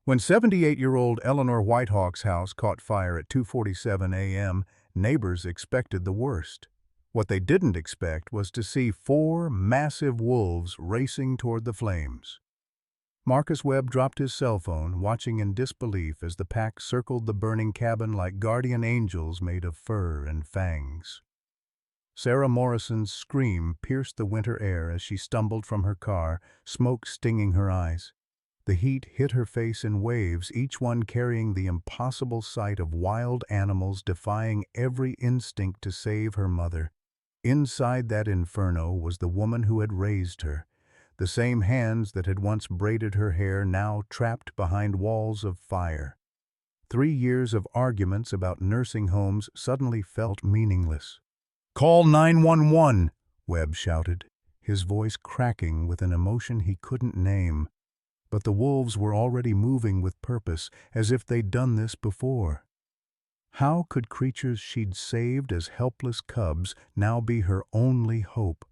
When 78-year-old Eleanor Whitehawk's house caught fire at 2:47 a.m., neighbors expected the worst. What they didn't expect was to see four massive wolves racing toward the flames. Marcus Webb dropped his cell phone, watching in disbelief as the pack circled the burning cabin like guardian angels made of fur and fangs. Sarah Morrison's scream pierced the winter air as she stumbled from her car, smoke stinging her eyes. The heat hit her face in waves, each one carrying the impossible sight of wild animals defying every instinct to save her mother. Inside that inferno was the woman who had raised her. The same hands that had once braided her hair now trapped behind walls of fire. 3 years of arguments about nursing homes suddenly felt meaningless. "Call 911!" Webb shouted, his voice cracking with an emotion he couldn't name. But the wolves were already moving with purpose, as if they'd done this before. How could creatures she'd saved as helpless cubs now be her only hope?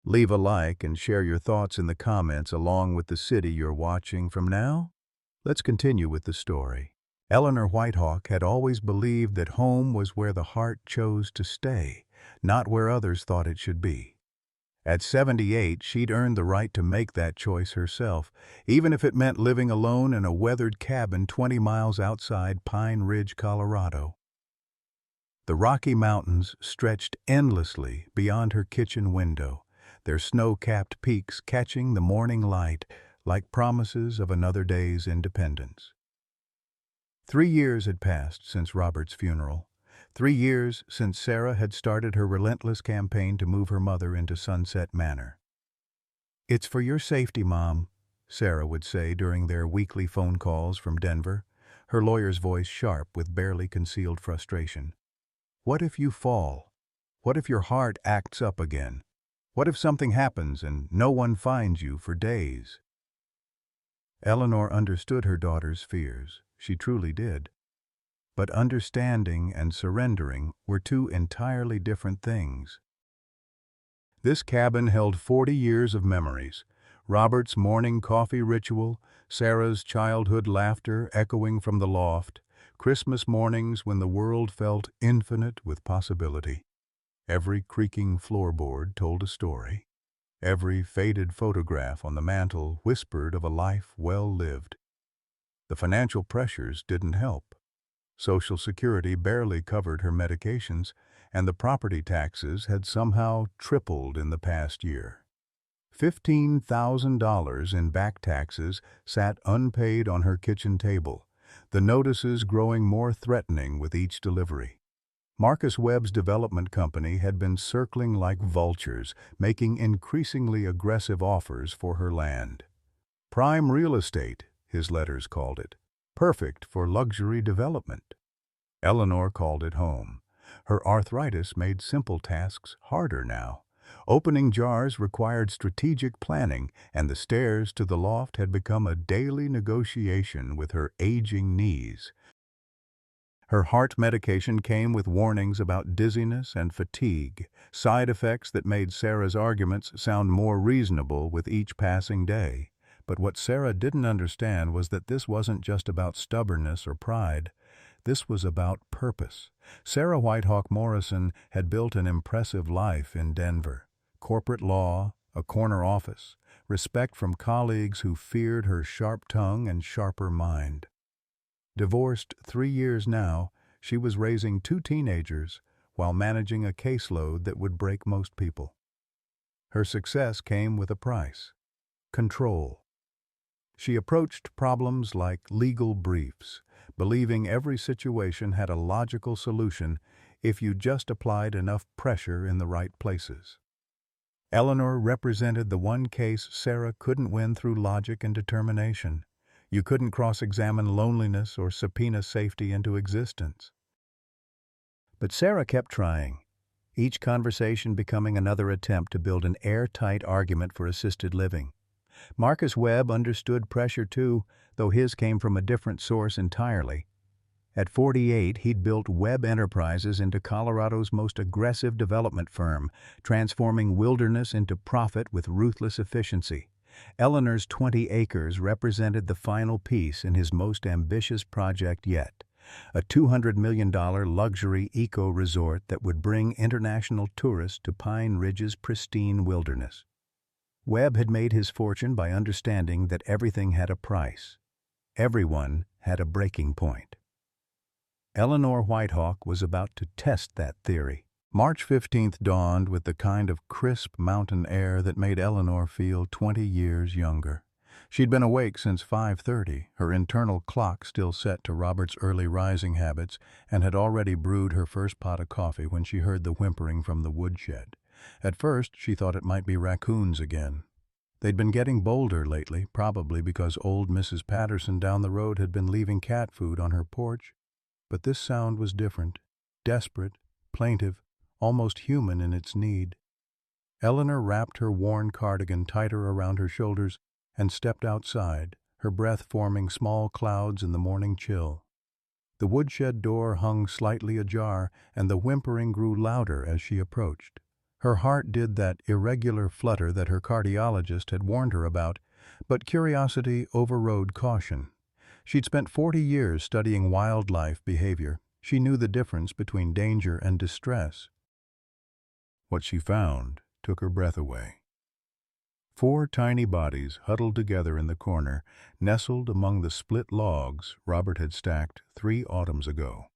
Leave a like and share your thoughts in the comments along with the city you're watching from now. Let's continue with the story. Eleanor Whitehawk had always believed that home was where the heart chose to stay, not where others thought it should be. At 78, she'd earned the right to make that choice herself, even if it meant living alone in a weathered cabin 20 miles outside Pine Ridge, Colorado. The Rocky Mountains stretched endlessly beyond her kitchen window, their snow-capped peaks catching the morning light like promises of another day's independence. 3 years had passed since Robert's funeral. 3 years since Sarah had started her relentless campaign to move her mother into Sunset Manor. "It's for your safety, Mom," Sarah would say during their weekly phone calls from Denver, her lawyer's voice sharp with barely concealed frustration. "What if you fall? What if your heart acts up again? What if something happens and no one finds you for days?" Eleanor understood her daughter's fears. She truly did. But understanding and surrendering were two entirely different things. This cabin held 40 years of memories. Robert's morning coffee ritual, Sarah's childhood laughter echoing from the loft, Christmas mornings when the world felt infinite with possibility. Every creaking floorboard told a story. Every faded photograph on the mantel whispered of a life well lived. The financial pressures didn't help. Social Security barely covered her medications, and the property taxes had somehow tripled in the past year. $15,000 in back taxes sat unpaid on her kitchen table, the notices growing more threatening with each delivery. Marcus Webb's development company had been circling like vultures, making increasingly aggressive offers for her land. Prime real estate, his letters called it. Perfect for luxury development. Eleanor called it home. Her arthritis made simple tasks harder now. Opening jars required strategic planning, and the stairs to the loft had become a daily negotiation with her aging knees. Her heart medication came with warnings about dizziness and fatigue, side effects that made Sarah's arguments sound more reasonable with each passing day. But what Sarah didn't understand was that this wasn't just about stubbornness or pride. This was about purpose. Sarah Whitehawk Morrison had built an impressive life in Denver. Corporate law, a corner office, respect from colleagues who feared her sharp tongue and sharper mind. Divorced 3 years now, she was raising 2 teenagers while managing a caseload that would break most people. Her success came with a price: control. She approached problems like legal briefs, believing every situation had a logical solution if you just applied enough pressure in the right places. Eleanor represented the one case Sarah couldn't win through logic and determination. You couldn't cross-examine loneliness or subpoena safety into existence. But Sarah kept trying, each conversation becoming another attempt to build an airtight argument for assisted living. Marcus Webb understood pressure too, though his came from a different source entirely. At 48, he'd built Webb Enterprises into Colorado's most aggressive development firm, transforming wilderness into profit with ruthless efficiency. Eleanor's 20 acres represented the final piece in his most ambitious project yet, a $200 million luxury eco-resort that would bring international tourists to Pine Ridge's pristine wilderness. Webb had made his fortune by understanding that everything had a price. Everyone had a breaking point. Eleanor Whitehawk was about to test that theory. March 15th dawned with the kind of crisp mountain air that made Eleanor feel 20 years younger. She'd been awake since 5:30, her internal clock still set to Robert's early rising habits, and had already brewed her first pot of coffee when she heard the whimpering from the woodshed. At first, she thought it might be raccoons again. They'd been getting bolder lately, probably because old Mrs. Patterson down the road had been leaving cat food on her porch. But this sound was different, desperate, plaintive, almost human in its need. Eleanor wrapped her worn cardigan tighter around her shoulders and stepped outside, her breath forming small clouds in the morning chill. The woodshed door hung slightly ajar, and the whimpering grew louder as she approached. Her heart did that irregular flutter that her cardiologist had warned her about, but curiosity overrode caution. She'd spent 40 years studying wildlife behavior. She knew the difference between danger and distress. What she found took her breath away. 4 tiny bodies huddled together in the corner, nestled among the split logs Robert had stacked 3 autumns ago.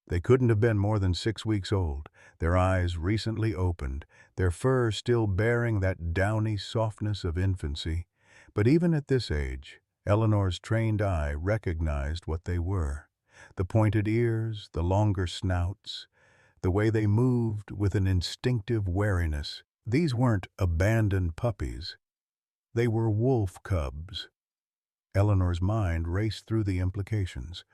They couldn't have been more than 6 weeks old, their eyes recently opened, their fur still bearing that downy softness of infancy. But even at this age, Eleanor's trained eye recognized what they were. The pointed ears, the longer snouts, the way they moved with an instinctive wariness. These weren't abandoned puppies. They were wolf cubs. Eleanor's mind raced through the implications.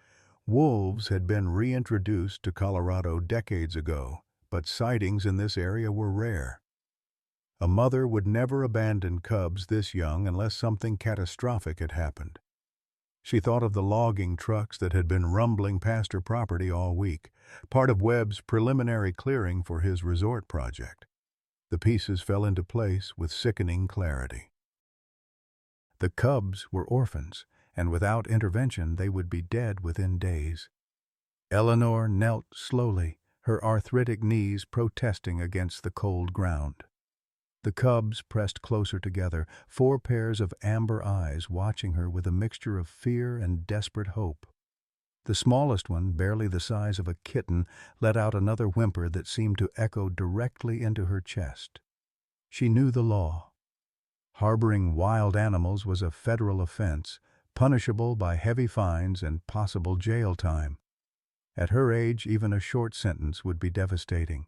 Wolves had been reintroduced to Colorado decades ago, but sightings in this area were rare. A mother would never abandon cubs this young unless something catastrophic had happened. She thought of the logging trucks that had been rumbling past her property all week, part of Webb's preliminary clearing for his resort project. The pieces fell into place with sickening clarity. The cubs were orphans, and without intervention they would be dead within days. Eleanor knelt slowly, her arthritic knees protesting against the cold ground. The cubs pressed closer together, 4 pairs of amber eyes watching her with a mixture of fear and desperate hope. The smallest one, barely the size of a kitten, let out another whimper that seemed to echo directly into her chest. She knew the law. Harboring wild animals was a federal offense, punishable by heavy fines and possible jail time. At her age, even a short sentence would be devastating.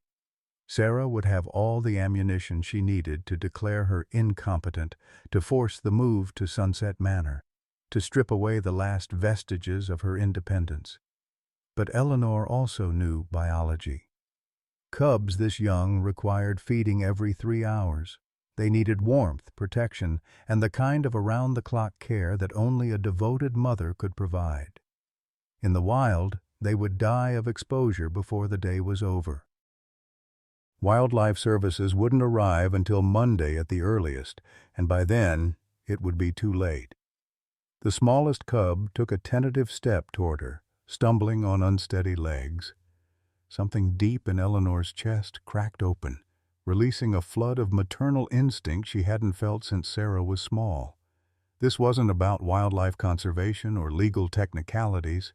Sarah would have all the ammunition she needed to declare her incompetent, to force the move to Sunset Manor, to strip away the last vestiges of her independence. But Eleanor also knew biology. Cubs this young required feeding every 3 hours. They needed warmth, protection, and the kind of around-the-clock care that only a devoted mother could provide. In the wild, they would die of exposure before the day was over. Wildlife services wouldn't arrive until Monday at the earliest, and by then it would be too late. The smallest cub took a tentative step toward her, stumbling on unsteady legs. Something deep in Eleanor's chest cracked open, releasing a flood of maternal instinct she hadn't felt since Sarah was small. This wasn't about wildlife conservation or legal technicalities.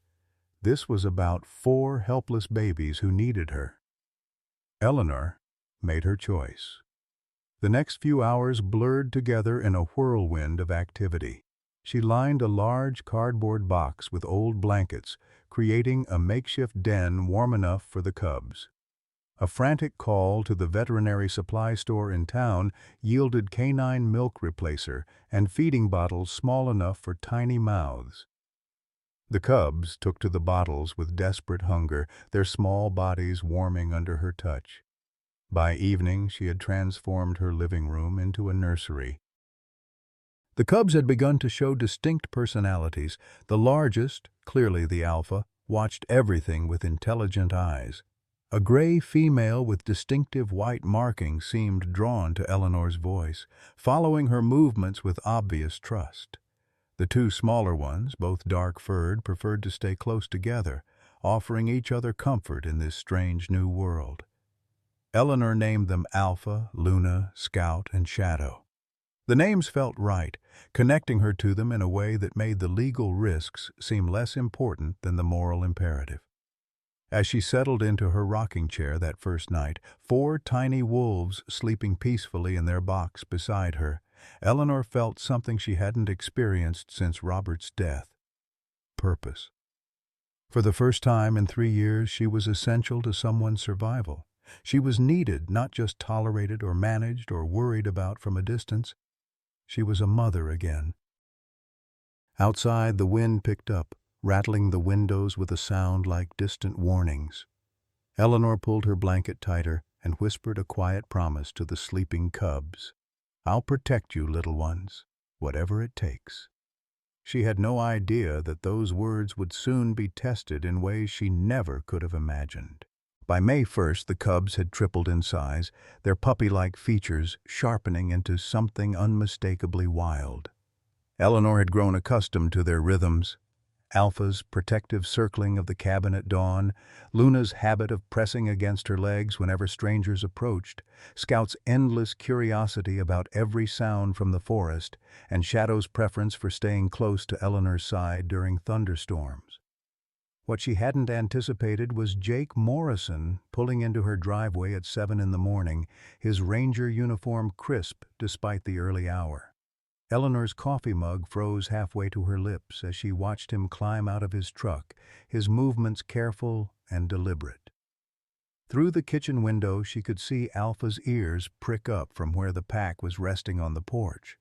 This was about 4 helpless babies who needed her. Eleanor made her choice. The next few hours blurred together in a whirlwind of activity. She lined a large cardboard box with old blankets, creating a makeshift den warm enough for the cubs. A frantic call to the veterinary supply store in town yielded canine milk replacer and feeding bottles small enough for tiny mouths. The cubs took to the bottles with desperate hunger, their small bodies warming under her touch. By evening, she had transformed her living room into a nursery. The cubs had begun to show distinct personalities. The largest, clearly the alpha, watched everything with intelligent eyes. A gray female with distinctive white markings seemed drawn to Eleanor's voice, following her movements with obvious trust. The two smaller ones, both dark-furred, preferred to stay close together, offering each other comfort in this strange new world. Eleanor named them Alpha, Luna, Scout, and Shadow. The names felt right, connecting her to them in a way that made the legal risks seem less important than the moral imperative. As she settled into her rocking chair that first night, 4 tiny wolves sleeping peacefully in their box beside her, Eleanor felt something she hadn't experienced since Robert's death: purpose. For the first time in 3 years, she was essential to someone's survival. She was needed, not just tolerated or managed or worried about from a distance. She was a mother again. Outside, the wind picked up, rattling the windows with a sound like distant warnings. Eleanor pulled her blanket tighter and whispered a quiet promise to the sleeping cubs. "I'll protect you, little ones, whatever it takes." She had no idea that those words would soon be tested in ways she never could have imagined. By May 1st, the cubs had tripled in size, their puppy-like features sharpening into something unmistakably wild. Eleanor had grown accustomed to their rhythms: Alpha's protective circling of the cabin at dawn, Luna's habit of pressing against her legs whenever strangers approached, Scout's endless curiosity about every sound from the forest, and Shadow's preference for staying close to Eleanor's side during thunderstorms. What she hadn't anticipated was Jake Morrison pulling into her driveway at 7 in the morning, his ranger uniform crisp despite the early hour. Eleanor's coffee mug froze halfway to her lips as she watched him climb out of his truck, his movements careful and deliberate. Through the kitchen window, she could see Alpha's ears prick up from where the pack was resting on the porch.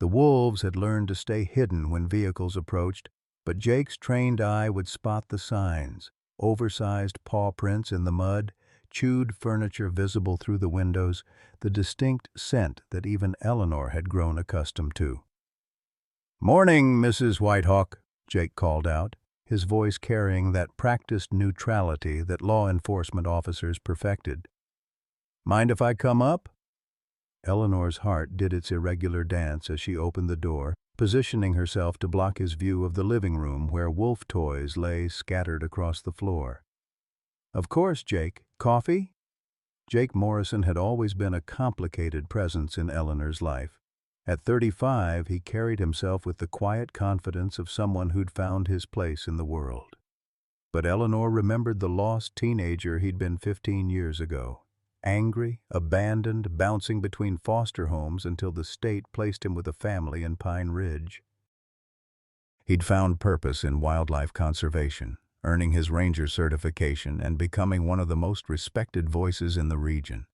The wolves had learned to stay hidden when vehicles approached, but Jake's trained eye would spot the signs: oversized paw prints in the mud, chewed furniture visible through the windows, the distinct scent that even Eleanor had grown accustomed to. "Morning, Mrs. Whitehawk," Jake called out, his voice carrying that practiced neutrality that law enforcement officers perfected. "Mind if I come up?" Eleanor's heart did its irregular dance as she opened the door, positioning herself to block his view of the living room where wolf toys lay scattered across the floor. "Of course, Jake. Coffee?" Jake Morrison had always been a complicated presence in Eleanor's life. At 35, he carried himself with the quiet confidence of someone who'd found his place in the world. But Eleanor remembered the lost teenager he'd been 15 years ago. Angry, abandoned, bouncing between foster homes until the state placed him with a family in Pine Ridge. He'd found purpose in wildlife conservation, earning his ranger certification and becoming one of the most respected voices in the region.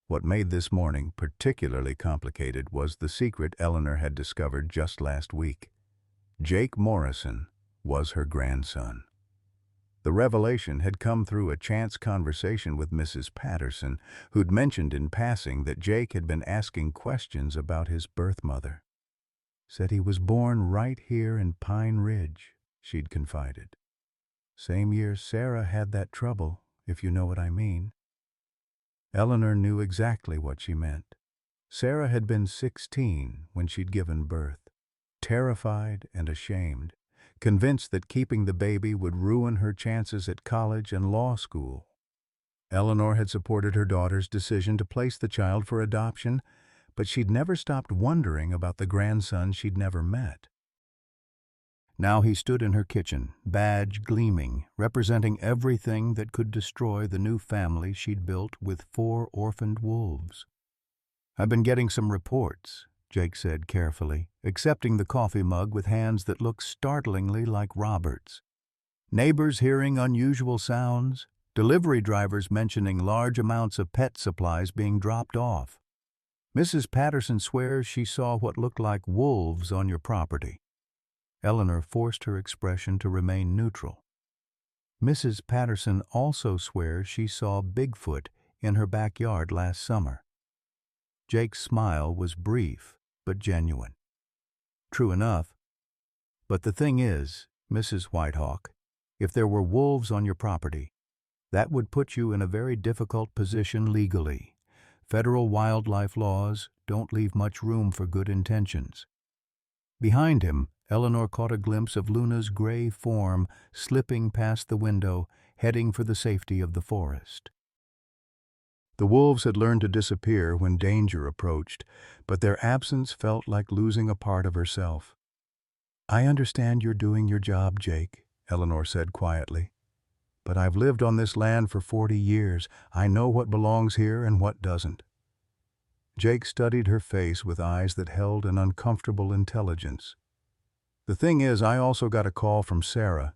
What made this morning particularly complicated was the secret Eleanor had discovered just last week. Jake Morrison was her grandson. The revelation had come through a chance conversation with Mrs. Patterson, who'd mentioned in passing that Jake had been asking questions about his birth mother. "Said he was born right here in Pine Ridge," she'd confided. "Same year Sarah had that trouble, if you know what I mean." Eleanor knew exactly what she meant. Sarah had been 16 when she'd given birth, terrified and ashamed, convinced that keeping the baby would ruin her chances at college and law school. Eleanor had supported her daughter's decision to place the child for adoption, but she'd never stopped wondering about the grandson she'd never met. Now he stood in her kitchen, badge gleaming, representing everything that could destroy the new family she'd built with 4 orphaned wolves. "I've been getting some reports," Jake said carefully, accepting the coffee mug with hands that looked startlingly like Robert's. "Neighbors hearing unusual sounds, delivery drivers mentioning large amounts of pet supplies being dropped off. Mrs. Patterson swears she saw what looked like wolves on your property." Eleanor forced her expression to remain neutral. "Mrs. Patterson also swears she saw Bigfoot in her backyard last summer." Jake's smile was brief but genuine. "True enough. But the thing is, Mrs. Whitehawk, if there were wolves on your property, That would put you in a very difficult position legally. Federal wildlife laws don't leave much room for good intentions. Behind him, Eleanor caught a glimpse of Luna's gray form slipping past the window, heading for the safety of the forest. The wolves had learned to disappear when danger approached, but their absence felt like losing a part of herself. "I understand you're doing your job, Jake," Eleanor said quietly. "But I've lived on this land for 40 years. I know what belongs here and what doesn't." Jake studied her face with eyes that held an uncomfortable intelligence. "The thing is, I also got a call from Sarah.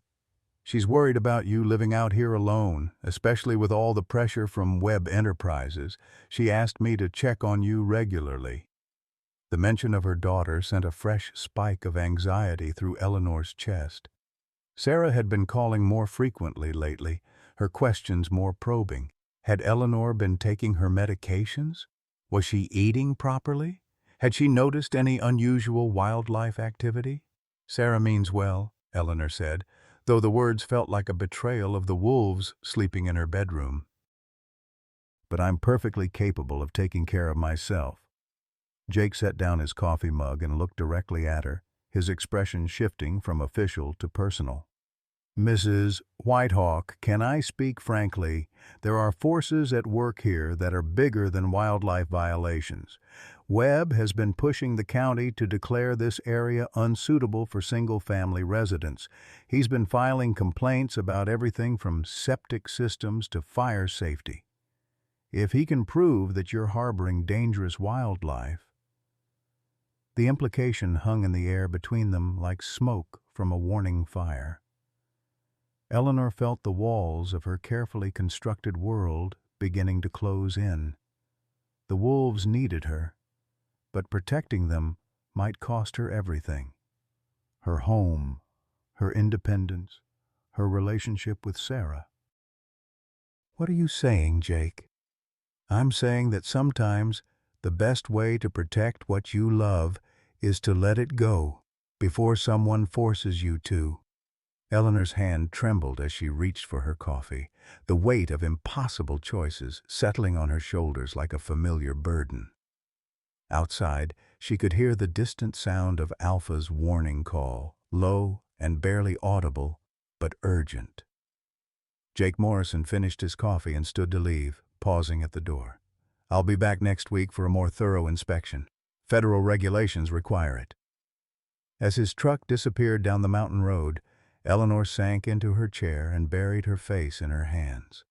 She's worried about you living out here alone, especially with all the pressure from Webb Enterprises. She asked me to check on you regularly." The mention of her daughter sent a fresh spike of anxiety through Eleanor's chest. Sarah had been calling more frequently lately, her questions more probing. Had Eleanor been taking her medications? Was she eating properly? Had she noticed any unusual wildlife activity? "Sarah means well," Eleanor said, though the words felt like a betrayal of the wolves sleeping in her bedroom. "But I'm perfectly capable of taking care of myself." Jake set down his coffee mug and looked directly at her, his expression shifting from official to personal. "Mrs. Whitehawk, can I speak frankly? There are forces at work here that are bigger than wildlife violations. Webb has been pushing the county to declare this area unsuitable for single-family residents. He's been filing complaints about everything from septic systems to fire safety. If he can prove that you're harboring dangerous wildlife..." The implication hung in the air between them like smoke from a warning fire. Eleanor felt the walls of her carefully constructed world beginning to close in. The wolves needed her, but protecting them might cost her everything. Her home, her independence, her relationship with Sarah. "What are you saying, Jake?" "I'm saying that sometimes the best way to protect what you love is to let it go before someone forces you to." Eleanor's hand trembled as she reached for her coffee, the weight of impossible choices settling on her shoulders like a familiar burden. Outside, she could hear the distant sound of Alpha's warning call, low and barely audible, but urgent. Jake Morrison finished his coffee and stood to leave, pausing at the door. "I'll be back next week for a more thorough inspection. Federal regulations require it." As his truck disappeared down the mountain road, Eleanor sank into her chair and buried her face in her hands.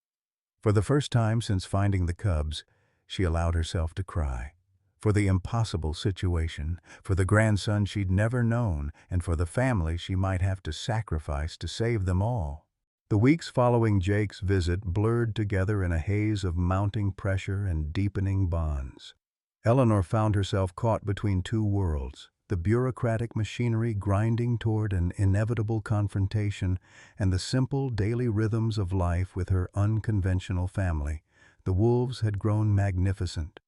For the first time since finding the cubs, she allowed herself to cry. For the impossible situation, for the grandson she'd never known, and for the family she might have to sacrifice to save them all. The weeks following Jake's visit blurred together in a haze of mounting pressure and deepening bonds. Eleanor found herself caught between two worlds, the bureaucratic machinery grinding toward an inevitable confrontation, and the simple daily rhythms of life with her unconventional family. The wolves had grown magnificent.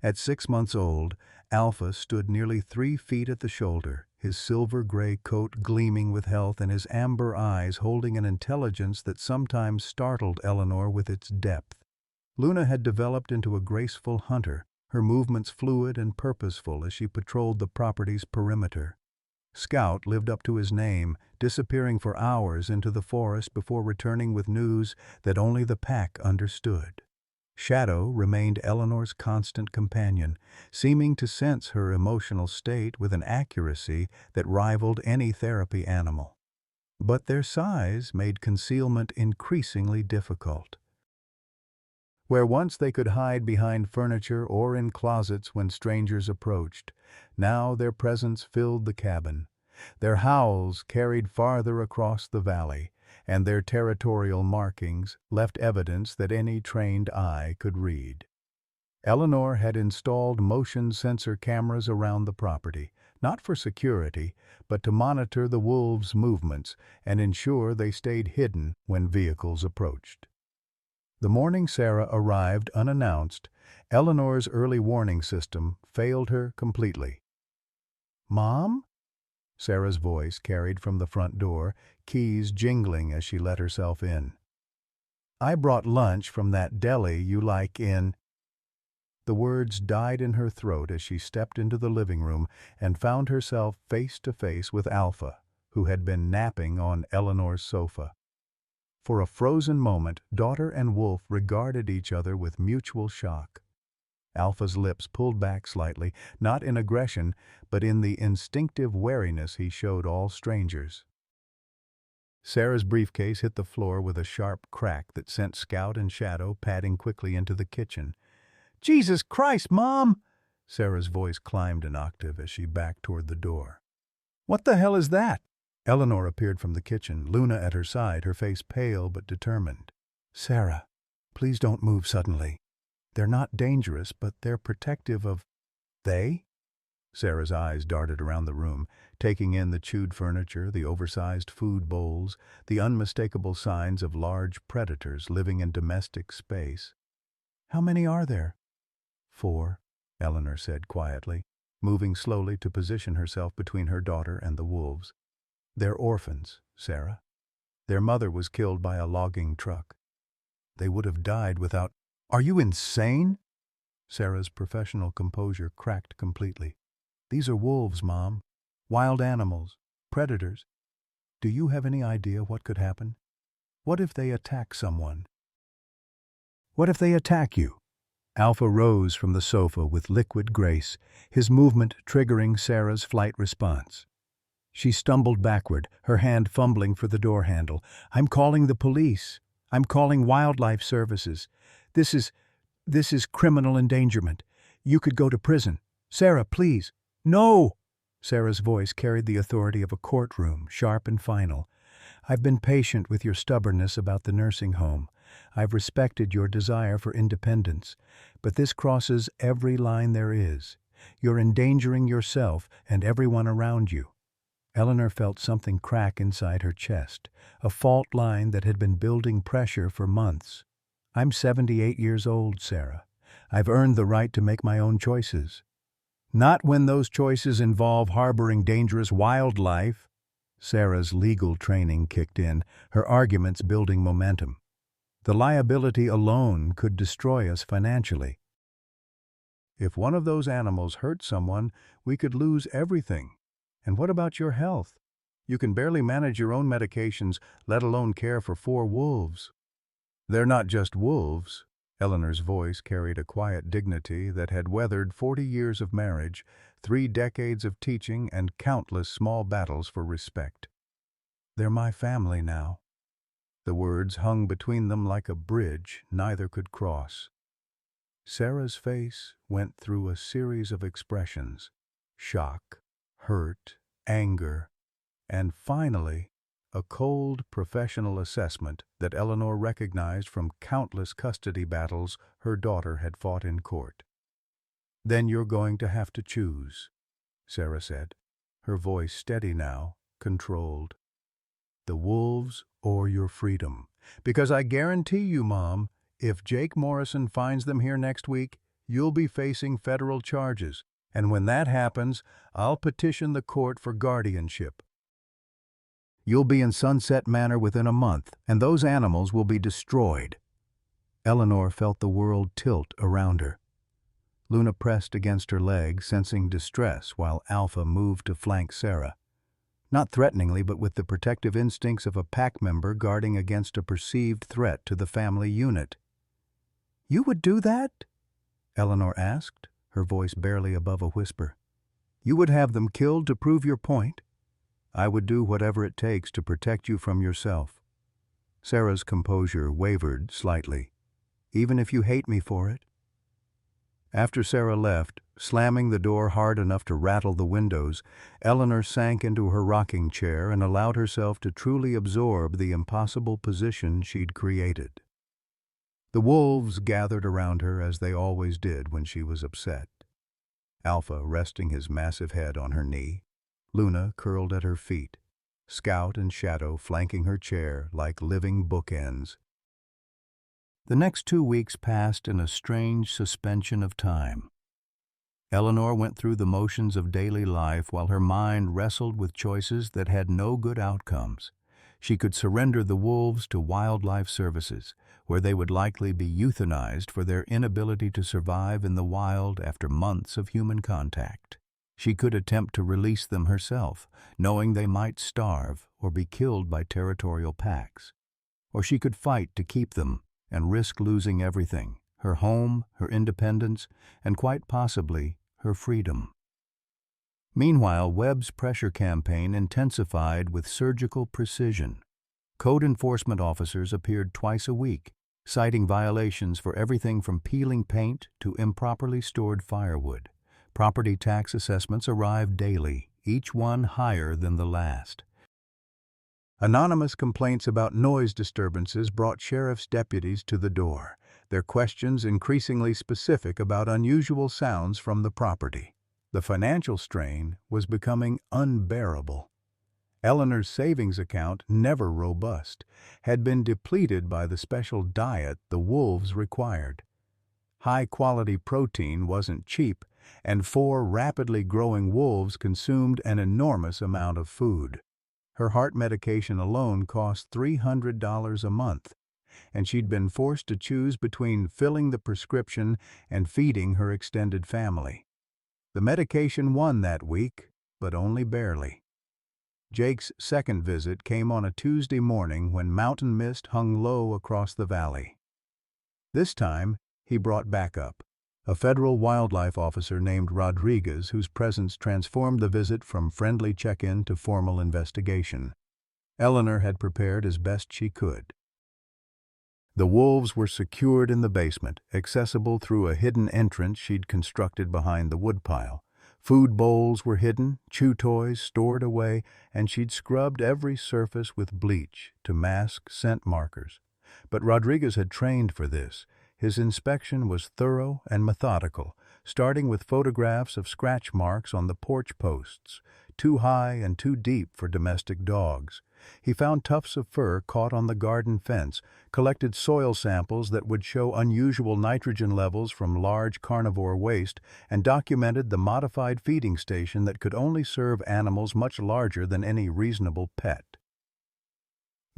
At 6 months old, Alpha stood nearly 3 feet at the shoulder, his silver-gray coat gleaming with health and his amber eyes holding an intelligence that sometimes startled Eleanor with its depth. Luna had developed into a graceful hunter, her movements fluid and purposeful as she patrolled the property's perimeter. Scout lived up to his name, disappearing for hours into the forest before returning with news that only the pack understood. Shadow remained Eleanor's constant companion, seeming to sense her emotional state with an accuracy that rivaled any therapy animal. But their size made concealment increasingly difficult. Where once they could hide behind furniture or in closets when strangers approached, now their presence filled the cabin. Their howls carried farther across the valley, and their territorial markings left evidence that any trained eye could read. Eleanor had installed motion sensor cameras around the property, not for security, but to monitor the wolves' movements and ensure they stayed hidden when vehicles approached. The morning Sarah arrived unannounced, Eleanor's early warning system failed her completely. "Mom?" Sarah's voice carried from the front door, keys jingling as she let herself in. I brought lunch from that deli you like in—" The words died in her throat as she stepped into the living room and found herself face to face with Alpha, who had been napping on Eleanor's sofa. For a frozen moment, daughter and Wolf regarded each other with mutual shock. Alpha's lips pulled back slightly, not in aggression, but in the instinctive wariness he showed all strangers. Sarah's briefcase hit the floor with a sharp crack that sent Scout and Shadow padding quickly into the kitchen. "Jesus Christ, Mom!" Sarah's voice climbed an octave as she backed toward the door. "What the hell is that?" Eleanor appeared from the kitchen, Luna at her side, her face pale but determined. "Sarah, please don't move suddenly. They're not dangerous, but they're protective of—" "They?" Sarah's eyes darted around the room, taking in the chewed furniture, the oversized food bowls, the unmistakable signs of large predators living in domestic space. "How many are there?" "4," Eleanor said quietly, moving slowly to position herself between her daughter and the wolves. "They're orphans, Sarah. Their mother was killed by a logging truck. They would have died without—" "Are you insane?" Sarah's professional composure cracked completely. "These are wolves, Mom. Wild animals. Predators. Do you have any idea what could happen? What if they attack someone? What if they attack you?" Alpha rose from the sofa with liquid grace, his movement triggering Sarah's flight response. She stumbled backward, her hand fumbling for the door handle. "I'm calling the police. I'm calling wildlife services. This is criminal endangerment. You could go to prison. Sarah, please." "No!" Sarah's voice carried the authority of a courtroom, sharp and final. "I've been patient with your stubbornness about the nursing home. I've respected your desire for independence. But this crosses every line there is. You're endangering yourself and everyone around you." Eleanor felt something crack inside her chest, a fault line that had been building pressure for months. "I'm 78 years old, Sarah. I've earned the right to make my own choices." "Not when those choices involve harboring dangerous wildlife." Sarah's legal training kicked in, her arguments building momentum. "The liability alone could destroy us financially. If one of those animals hurt someone, we could lose everything. And what about your health? You can barely manage your own medications, let alone care for 4 wolves." "They're not just wolves." Eleanor's voice carried a quiet dignity that had weathered 40 years of marriage, 3 decades of teaching, and countless small battles for respect. "They're my family now." The words hung between them like a bridge neither could cross. Sarah's face went through a series of expressions: shock, hurt, anger, and finally, a cold professional assessment that Eleanor recognized from countless custody battles her daughter had fought in court. "Then you're going to have to choose," Sarah said, her voice steady now, controlled. "The wolves or your freedom. Because I guarantee you, Mom, if Jake Morrison finds them here next week, you'll be facing federal charges. And when that happens, I'll petition the court for guardianship. You'll be in Sunset Manor within a month, and those animals will be destroyed." Eleanor felt the world tilt around her. Luna pressed against her leg, sensing distress, while Alpha moved to flank Sarah. Not threateningly, but with the protective instincts of a pack member guarding against a perceived threat to the family unit. "You would do that?" Eleanor asked, her voice barely above a whisper. "You would have them killed to prove your point?" "I would do whatever it takes to protect you from yourself." Sarah's composure wavered slightly. "Even if you hate me for it?" After Sarah left, slamming the door hard enough to rattle the windows, Eleanor sank into her rocking chair and allowed herself to truly absorb the impossible position she'd created. The wolves gathered around her as they always did when she was upset. Alpha resting his massive head on her knee, Luna curled at her feet, Scout and Shadow flanking her chair like living bookends. The next 2 weeks passed in a strange suspension of time. Eleanor went through the motions of daily life while her mind wrestled with choices that had no good outcomes. She could surrender the wolves to wildlife services, where they would likely be euthanized for their inability to survive in the wild after months of human contact. She could attempt to release them herself, knowing they might starve or be killed by territorial packs. Or she could fight to keep them and risk losing everything, her home, her independence, and quite possibly her freedom. Meanwhile, Webb's pressure campaign intensified with surgical precision. Code enforcement officers appeared twice a week, citing violations for everything from peeling paint to improperly stored firewood. Property tax assessments arrived daily, each one higher than the last. Anonymous complaints about noise disturbances brought sheriff's deputies to the door, their questions increasingly specific about unusual sounds from the property. The financial strain was becoming unbearable. Eleanor's savings account, never robust, had been depleted by the special diet the wolves required. High-quality protein wasn't cheap, and 4 rapidly growing wolves consumed an enormous amount of food. Her heart medication alone cost $300 a month, and she'd been forced to choose between filling the prescription and feeding her extended family. The medication won that week, but only barely. Jake's second visit came on a Tuesday morning when mountain mist hung low across the valley. This time, he brought backup, a federal wildlife officer named Rodriguez, whose presence transformed the visit from friendly check-in to formal investigation. Eleanor had prepared as best she could. The wolves were secured in the basement, accessible through a hidden entrance she'd constructed behind the woodpile. Food bowls were hidden, chew toys stored away, and she'd scrubbed every surface with bleach to mask scent markers. But Rodriguez had trained for this. His inspection was thorough and methodical, starting with photographs of scratch marks on the porch posts, too high and too deep for domestic dogs. He found tufts of fur caught on the garden fence, collected soil samples that would show unusual nitrogen levels from large carnivore waste, and documented the modified feeding station that could only serve animals much larger than any reasonable pet.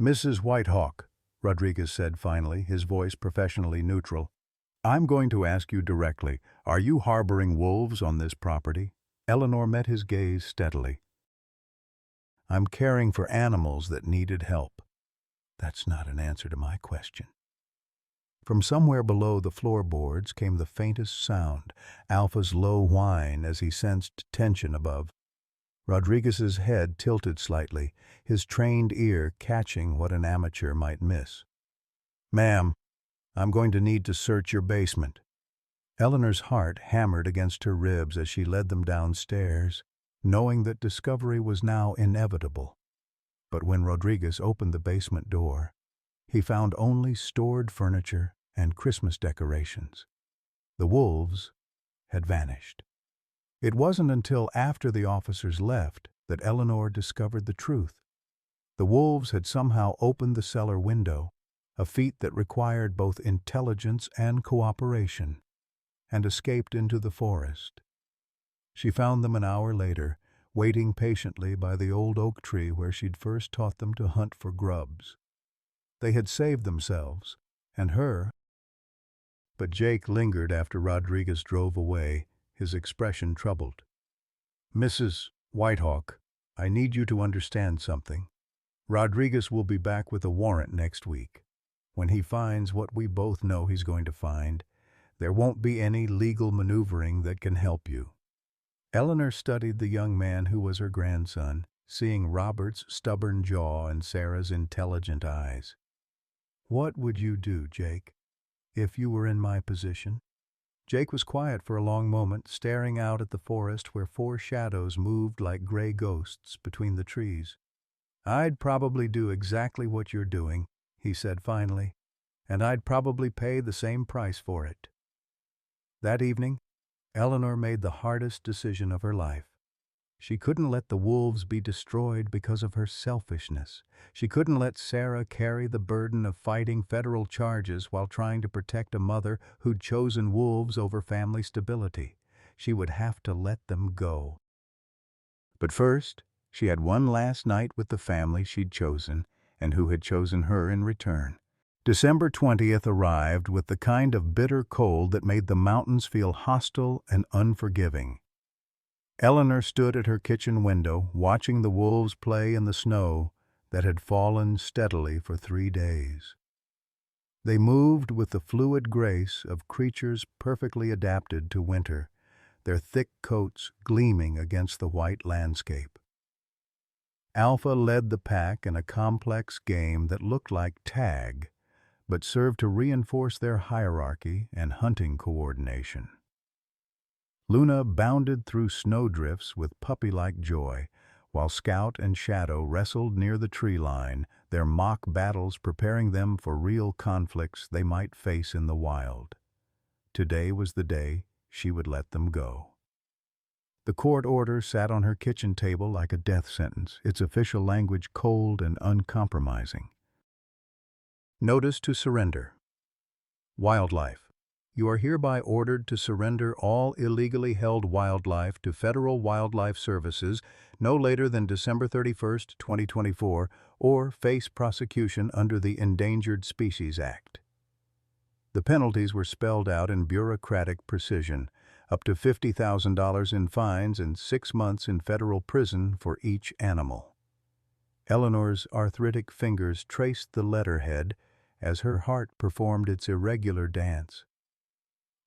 "Mrs. Whitehawk," Rodriguez said finally, his voice professionally neutral, "I'm going to ask you directly, are you harboring wolves on this property?" Eleanor met his gaze steadily. "I'm caring for animals that needed help." "That's not an answer to my question." From somewhere below the floorboards came the faintest sound, Alpha's low whine as he sensed tension above. Rodriguez's head tilted slightly, his trained ear catching what an amateur might miss. "Ma'am, I'm going to need to search your basement." Eleanor's heart hammered against her ribs as she led them downstairs, knowing that discovery was now inevitable. But when Rodriguez opened the basement door, he found only stored furniture and Christmas decorations. The wolves had vanished. It wasn't until after the officers left that Eleanor discovered the truth. The wolves had somehow opened the cellar window, a feat that required both intelligence and cooperation, and escaped into the forest. She found them an hour later, waiting patiently by the old oak tree where she'd first taught them to hunt for grubs. They had saved themselves, and her. But Jake lingered after Rodriguez drove away, his expression troubled. "Mrs. Whitehawk, I need you to understand something. Rodriguez will be back with a warrant next week. When he finds what we both know he's going to find, there won't be any legal maneuvering that can help you." Eleanor studied the young man who was her grandson, seeing Robert's stubborn jaw and Sarah's intelligent eyes. "What would you do, Jake, if you were in my position?" Jake was quiet for a long moment, staring out at the forest where 4 shadows moved like gray ghosts between the trees. "I'd probably do exactly what you're doing," he said finally, "and I'd probably pay the same price for it." That evening, Eleanor made the hardest decision of her life. She couldn't let the wolves be destroyed because of her selfishness. She couldn't let Sarah carry the burden of fighting federal charges while trying to protect a mother who'd chosen wolves over family stability. She would have to let them go. But first, she had one last night with the family she'd chosen, and who had chosen her in return. December 20th arrived with the kind of bitter cold that made the mountains feel hostile and unforgiving. Eleanor stood at her kitchen window, watching the wolves play in the snow that had fallen steadily for 3 days. They moved with the fluid grace of creatures perfectly adapted to winter, their thick coats gleaming against the white landscape. Alpha led the pack in a complex game that looked like tag, but served to reinforce their hierarchy and hunting coordination. Luna bounded through snowdrifts with puppy-like joy, while Scout and Shadow wrestled near the tree line, their mock battles preparing them for real conflicts they might face in the wild. Today was the day she would let them go. The court order sat on her kitchen table like a death sentence, its official language cold and uncompromising. Notice to surrender. Wildlife. You are hereby ordered to surrender all illegally held wildlife to Federal Wildlife Services no later than December 31, 2024, or face prosecution under the Endangered Species Act. The penalties were spelled out in bureaucratic precision, up to $50,000 in fines and 6 months in federal prison for each animal. Eleanor's arthritic fingers traced the letterhead as her heart performed its irregular dance.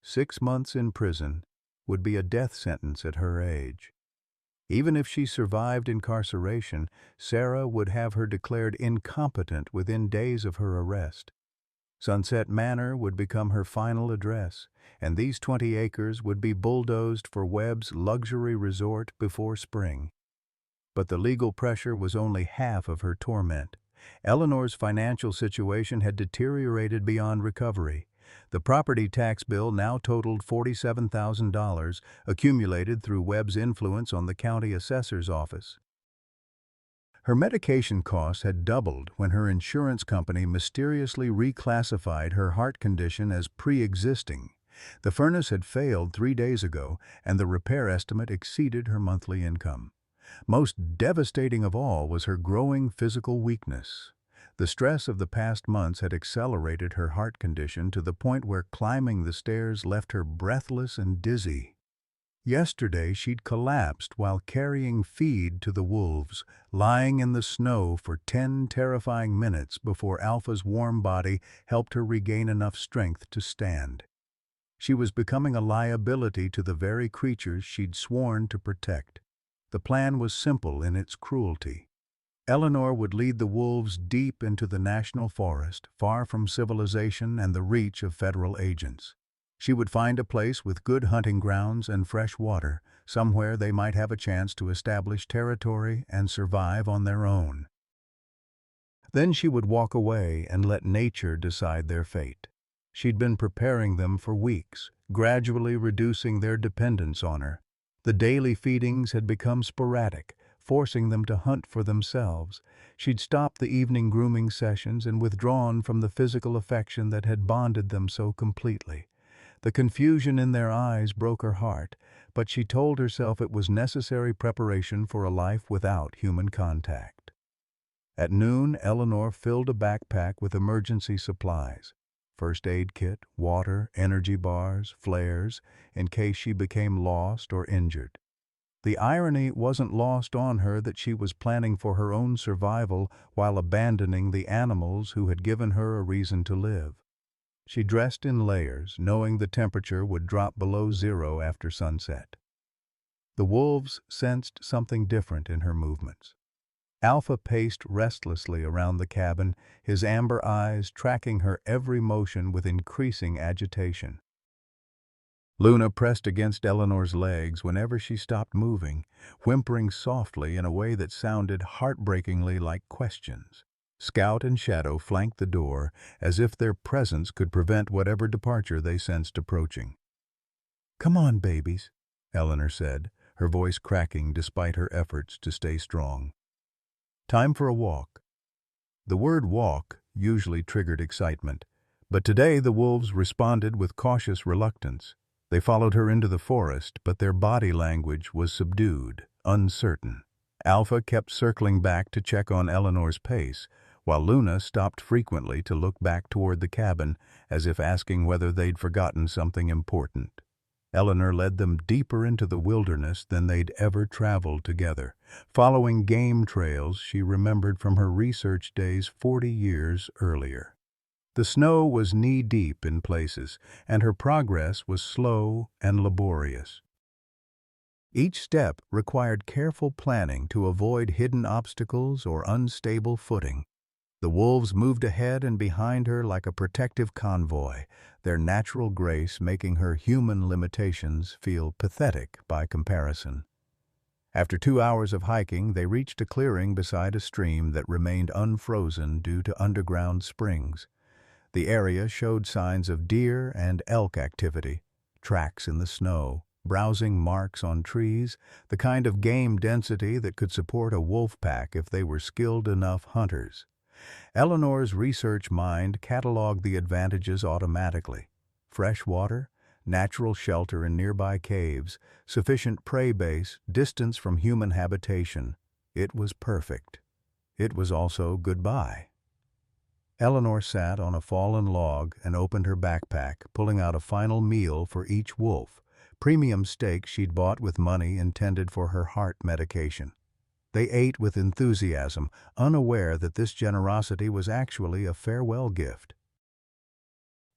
6 months in prison would be a death sentence at her age. Even if she survived incarceration, Sarah would have her declared incompetent within days of her arrest. Sunset Manor would become her final address, and these 20 acres would be bulldozed for Webb's luxury resort before spring. But the legal pressure was only half of her torment. Eleanor's financial situation had deteriorated beyond recovery. The property tax bill now totaled $47,000, accumulated through Webb's influence on the county assessor's office. Her medication costs had doubled when her insurance company mysteriously reclassified her heart condition as pre-existing. The furnace had failed 3 days ago, and the repair estimate exceeded her monthly income. Most devastating of all was her growing physical weakness. The stress of the past months had accelerated her heart condition to the point where climbing the stairs left her breathless and dizzy. Yesterday she'd collapsed while carrying feed to the wolves, lying in the snow for 10 terrifying minutes before Alpha's warm body helped her regain enough strength to stand. She was becoming a liability to the very creatures she'd sworn to protect. The plan was simple in its cruelty. Eleanor would lead the wolves deep into the national forest, far from civilization and the reach of federal agents. She would find a place with good hunting grounds and fresh water, somewhere they might have a chance to establish territory and survive on their own. Then she would walk away and let nature decide their fate. She'd been preparing them for weeks, gradually reducing their dependence on her. The daily feedings had become sporadic, forcing them to hunt for themselves. She'd stopped the evening grooming sessions and withdrawn from the physical affection that had bonded them so completely. The confusion in their eyes broke her heart, but she told herself it was necessary preparation for a life without human contact. At noon, Eleanor filled a backpack with emergency supplies. First aid kit, water, energy bars, flares, in case she became lost or injured. The irony wasn't lost on her that she was planning for her own survival while abandoning the animals who had given her a reason to live. She dressed in layers, knowing the temperature would drop below 0 after sunset. The wolves sensed something different in her movements. Alpha paced restlessly around the cabin, his amber eyes tracking her every motion with increasing agitation. Luna pressed against Eleanor's legs whenever she stopped moving, whimpering softly in a way that sounded heartbreakingly like questions. Scout and Shadow flanked the door, as if their presence could prevent whatever departure they sensed approaching. "Come on, babies," Eleanor said, her voice cracking despite her efforts to stay strong. "Time for a walk." The word walk usually triggered excitement, but today the wolves responded with cautious reluctance. They followed her into the forest, but their body language was subdued, uncertain. Alpha kept circling back to check on Eleanor's pace, while Luna stopped frequently to look back toward the cabin as if asking whether they'd forgotten something important. Eleanor led them deeper into the wilderness than they'd ever traveled together, following game trails she remembered from her research days 40 years earlier. The snow was knee-deep in places, and her progress was slow and laborious. Each step required careful planning to avoid hidden obstacles or unstable footing. The wolves moved ahead and behind her like a protective convoy, their natural grace making her human limitations feel pathetic by comparison. After 2 hours of hiking, they reached a clearing beside a stream that remained unfrozen due to underground springs. The area showed signs of deer and elk activity, tracks in the snow, browsing marks on trees, the kind of game density that could support a wolf pack if they were skilled enough hunters. Eleanor's research mind cataloged the advantages automatically: fresh water, natural shelter in nearby caves, sufficient prey base, distance from human habitation. It was perfect. It was also goodbye. Eleanor sat on a fallen log and opened her backpack, pulling out a final meal for each wolf, premium steak she'd bought with money intended for her heart medication. They ate with enthusiasm, unaware that this generosity was actually a farewell gift.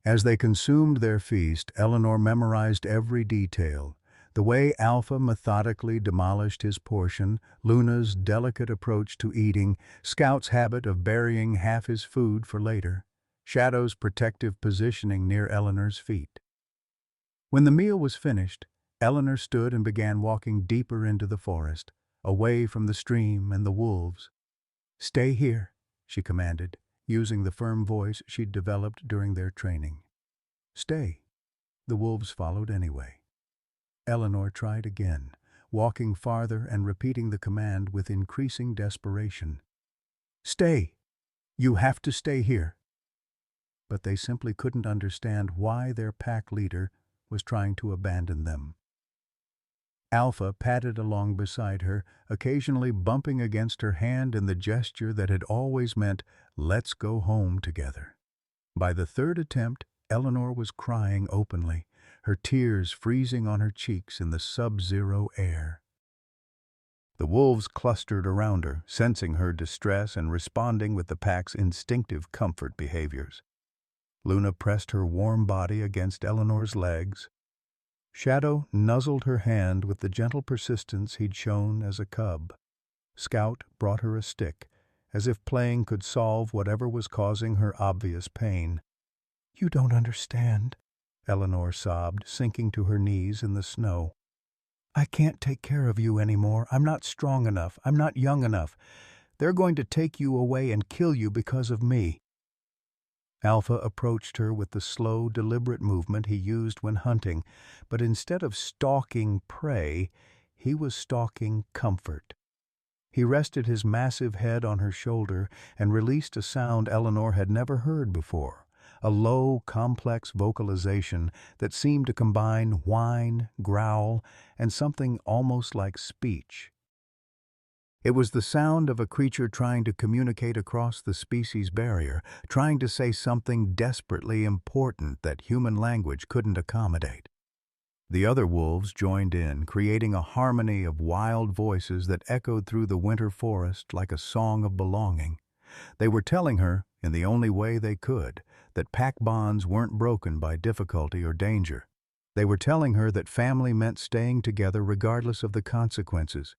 As they consumed their feast, Eleanor memorized every detail: the way Alpha methodically demolished his portion, Luna's delicate approach to eating, Scout's habit of burying half his food for later, Shadow's protective positioning near Eleanor's feet. When the meal was finished, Eleanor stood and began walking deeper into the forest, away from the stream and the wolves. "Stay here," she commanded, using the firm voice she'd developed during their training. "Stay." The wolves followed anyway. Eleanor tried again, walking farther and repeating the command with increasing desperation. "Stay. You have to stay here." But they simply couldn't understand why their pack leader was trying to abandon them. Alpha padded along beside her, occasionally bumping against her hand in the gesture that had always meant, "Let's go home together." By the third attempt, Eleanor was crying openly, her tears freezing on her cheeks in the sub-zero air. The wolves clustered around her, sensing her distress and responding with the pack's instinctive comfort behaviors. Luna pressed her warm body against Eleanor's legs. Shadow nuzzled her hand with the gentle persistence he'd shown as a cub. Scout brought her a stick, as if playing could solve whatever was causing her obvious pain. "You don't understand," Eleanor sobbed, sinking to her knees in the snow. "I can't take care of you anymore. I'm not strong enough. I'm not young enough. They're going to take you away and kill you because of me." Alpha approached her with the slow, deliberate movement he used when hunting, but instead of stalking prey, he was stalking comfort. He rested his massive head on her shoulder and released a sound Eleanor had never heard before, a low, complex vocalization that seemed to combine whine, growl, and something almost like speech. It was the sound of a creature trying to communicate across the species barrier, trying to say something desperately important that human language couldn't accommodate. The other wolves joined in, creating a harmony of wild voices that echoed through the winter forest like a song of belonging. They were telling her, in the only way they could, that pack bonds weren't broken by difficulty or danger. They were telling her that family meant staying together regardless of the consequences.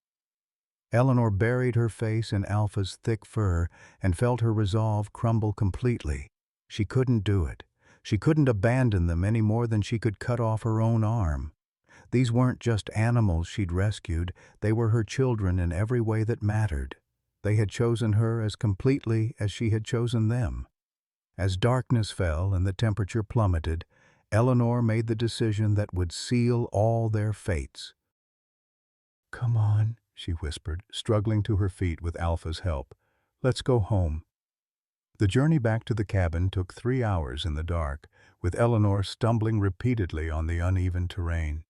Eleanor buried her face in Alpha's thick fur and felt her resolve crumble completely. She couldn't do it. She couldn't abandon them any more than she could cut off her own arm. These weren't just animals she'd rescued, they were her children in every way that mattered. They had chosen her as completely as she had chosen them. As darkness fell and the temperature plummeted, Eleanor made the decision that would seal all their fates. "Come on," she whispered, struggling to her feet with Alpha's help. "Let's go home." The journey back to the cabin took 3 hours in the dark, with Eleanor stumbling repeatedly on the uneven terrain.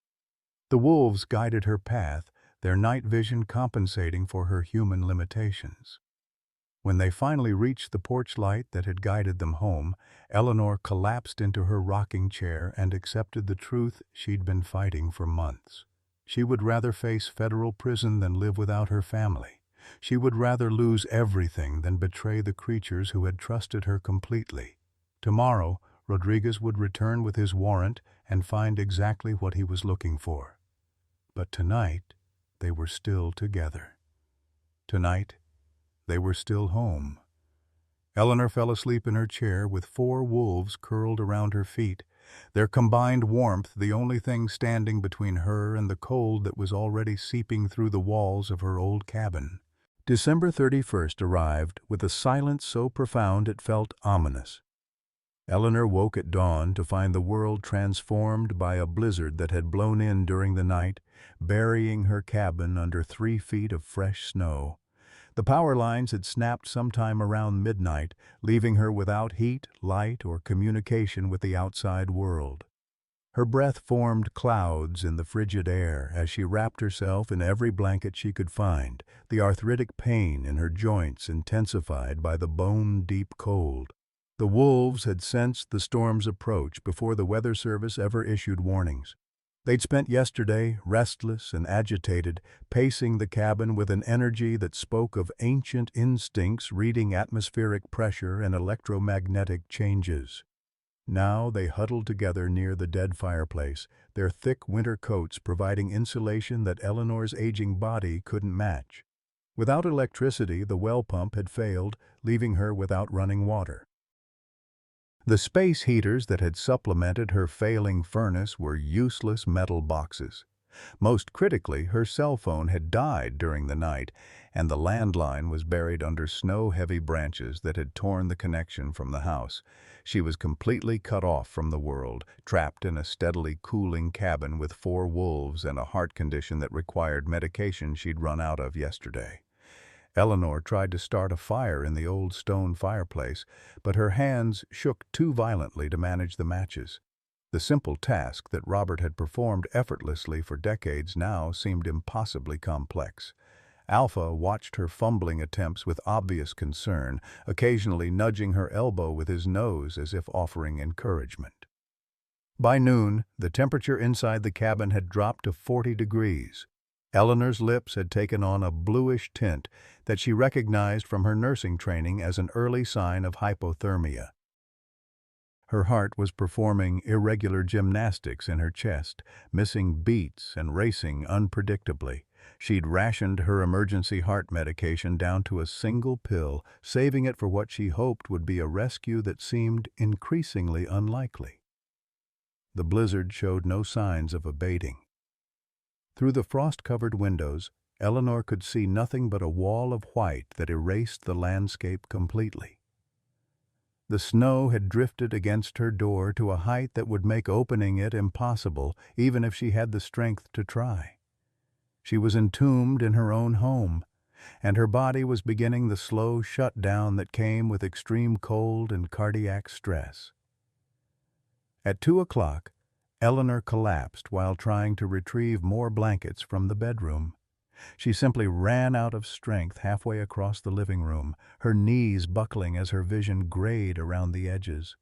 The wolves guided her path, their night vision compensating for her human limitations. When they finally reached the porch light that had guided them home, Eleanor collapsed into her rocking chair and accepted the truth she'd been fighting for months. She would rather face federal prison than live without her family. She would rather lose everything than betray the creatures who had trusted her completely. Tomorrow, Rodriguez would return with his warrant and find exactly what he was looking for. But tonight, they were still together. Tonight, they were still home. Eleanor fell asleep in her chair with 4 wolves curled around her feet, their combined warmth the only thing standing between her and the cold that was already seeping through the walls of her old cabin. December 31st arrived with a silence so profound it felt ominous. Eleanor woke at dawn to find the world transformed by a blizzard that had blown in during the night, burying her cabin under 3 feet of fresh snow. The power lines had snapped sometime around midnight, leaving her without heat, light, or communication with the outside world. Her breath formed clouds in the frigid air as she wrapped herself in every blanket she could find, the arthritic pain in her joints intensified by the bone-deep cold. The wolves had sensed the storm's approach before the Weather Service ever issued warnings. They'd spent yesterday, restless and agitated, pacing the cabin with an energy that spoke of ancient instincts reading atmospheric pressure and electromagnetic changes. Now they huddled together near the dead fireplace, their thick winter coats providing insulation that Eleanor's aging body couldn't match. Without electricity, the well pump had failed, leaving her without running water. The space heaters that had supplemented her failing furnace were useless metal boxes. Most critically, her cell phone had died during the night, and the landline was buried under snow-heavy branches that had torn the connection from the house. She was completely cut off from the world, trapped in a steadily cooling cabin with 4 wolves and a heart condition that required medication she'd run out of yesterday. Eleanor tried to start a fire in the old stone fireplace, but her hands shook too violently to manage the matches. The simple task that Robert had performed effortlessly for decades now seemed impossibly complex. Alpha watched her fumbling attempts with obvious concern, occasionally nudging her elbow with his nose as if offering encouragement. By noon, the temperature inside the cabin had dropped to 40 degrees. Eleanor's lips had taken on a bluish tint that she recognized from her nursing training as an early sign of hypothermia. Her heart was performing irregular gymnastics in her chest, missing beats and racing unpredictably. She'd rationed her emergency heart medication down to a single pill, saving it for what she hoped would be a rescue that seemed increasingly unlikely. The blizzard showed no signs of abating. Through the frost-covered windows, Eleanor could see nothing but a wall of white that erased the landscape completely. The snow had drifted against her door to a height that would make opening it impossible, even if she had the strength to try. She was entombed in her own home, and her body was beginning the slow shutdown that came with extreme cold and cardiac stress. At 2 o'clock, Eleanor collapsed while trying to retrieve more blankets from the bedroom. She simply ran out of strength halfway across the living room, her knees buckling as her vision grayed around the edges.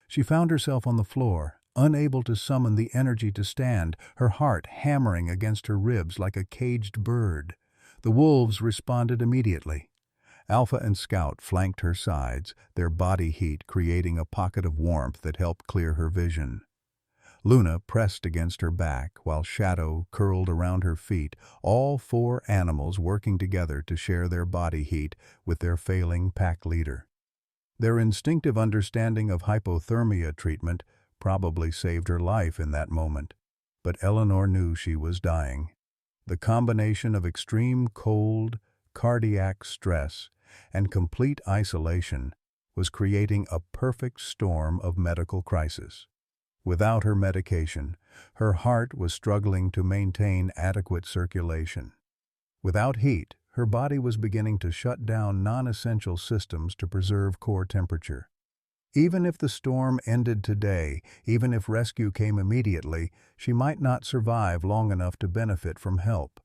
She found herself on the floor, unable to summon the energy to stand, her heart hammering against her ribs like a caged bird. The wolves responded immediately. Alpha and Scout flanked her sides, their body heat creating a pocket of warmth that helped clear her vision. Luna pressed against her back, while Shadow curled around her feet, all 4 animals working together to share their body heat with their failing pack leader. Their instinctive understanding of hypothermia treatment probably saved her life in that moment, but Eleanor knew she was dying. The combination of extreme cold, cardiac stress, and complete isolation was creating a perfect storm of medical crisis. Without her medication, her heart was struggling to maintain adequate circulation. Without heat, her body was beginning to shut down non-essential systems to preserve core temperature. Even if the storm ended today, even if rescue came immediately, she might not survive long enough to benefit from help.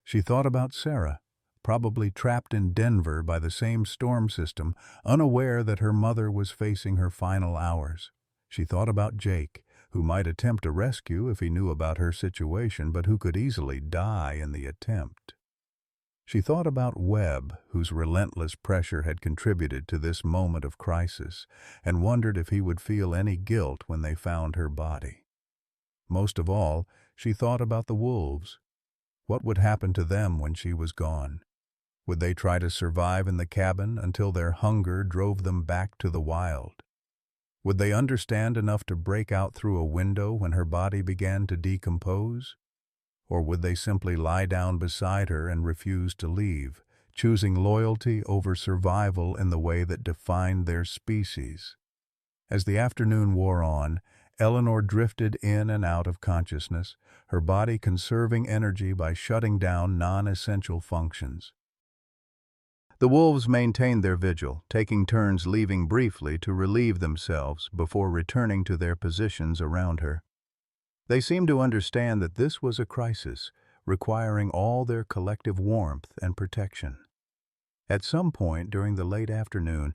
She thought about Sarah, probably trapped in Denver by the same storm system, unaware that her mother was facing her final hours. She thought about Jake, who might attempt a rescue if he knew about her situation, but who could easily die in the attempt. She thought about Webb, whose relentless pressure had contributed to this moment of crisis, and wondered if he would feel any guilt when they found her body. Most of all, she thought about the wolves. What would happen to them when she was gone? Would they try to survive in the cabin until their hunger drove them back to the wild? Would they understand enough to break out through a window when her body began to decompose? Or would they simply lie down beside her and refuse to leave, choosing loyalty over survival in the way that defined their species? As the afternoon wore on, Eleanor drifted in and out of consciousness, her body conserving energy by shutting down non-essential functions. The wolves maintained their vigil, taking turns leaving briefly to relieve themselves before returning to their positions around her. They seemed to understand that this was a crisis, requiring all their collective warmth and protection. At some point during the late afternoon,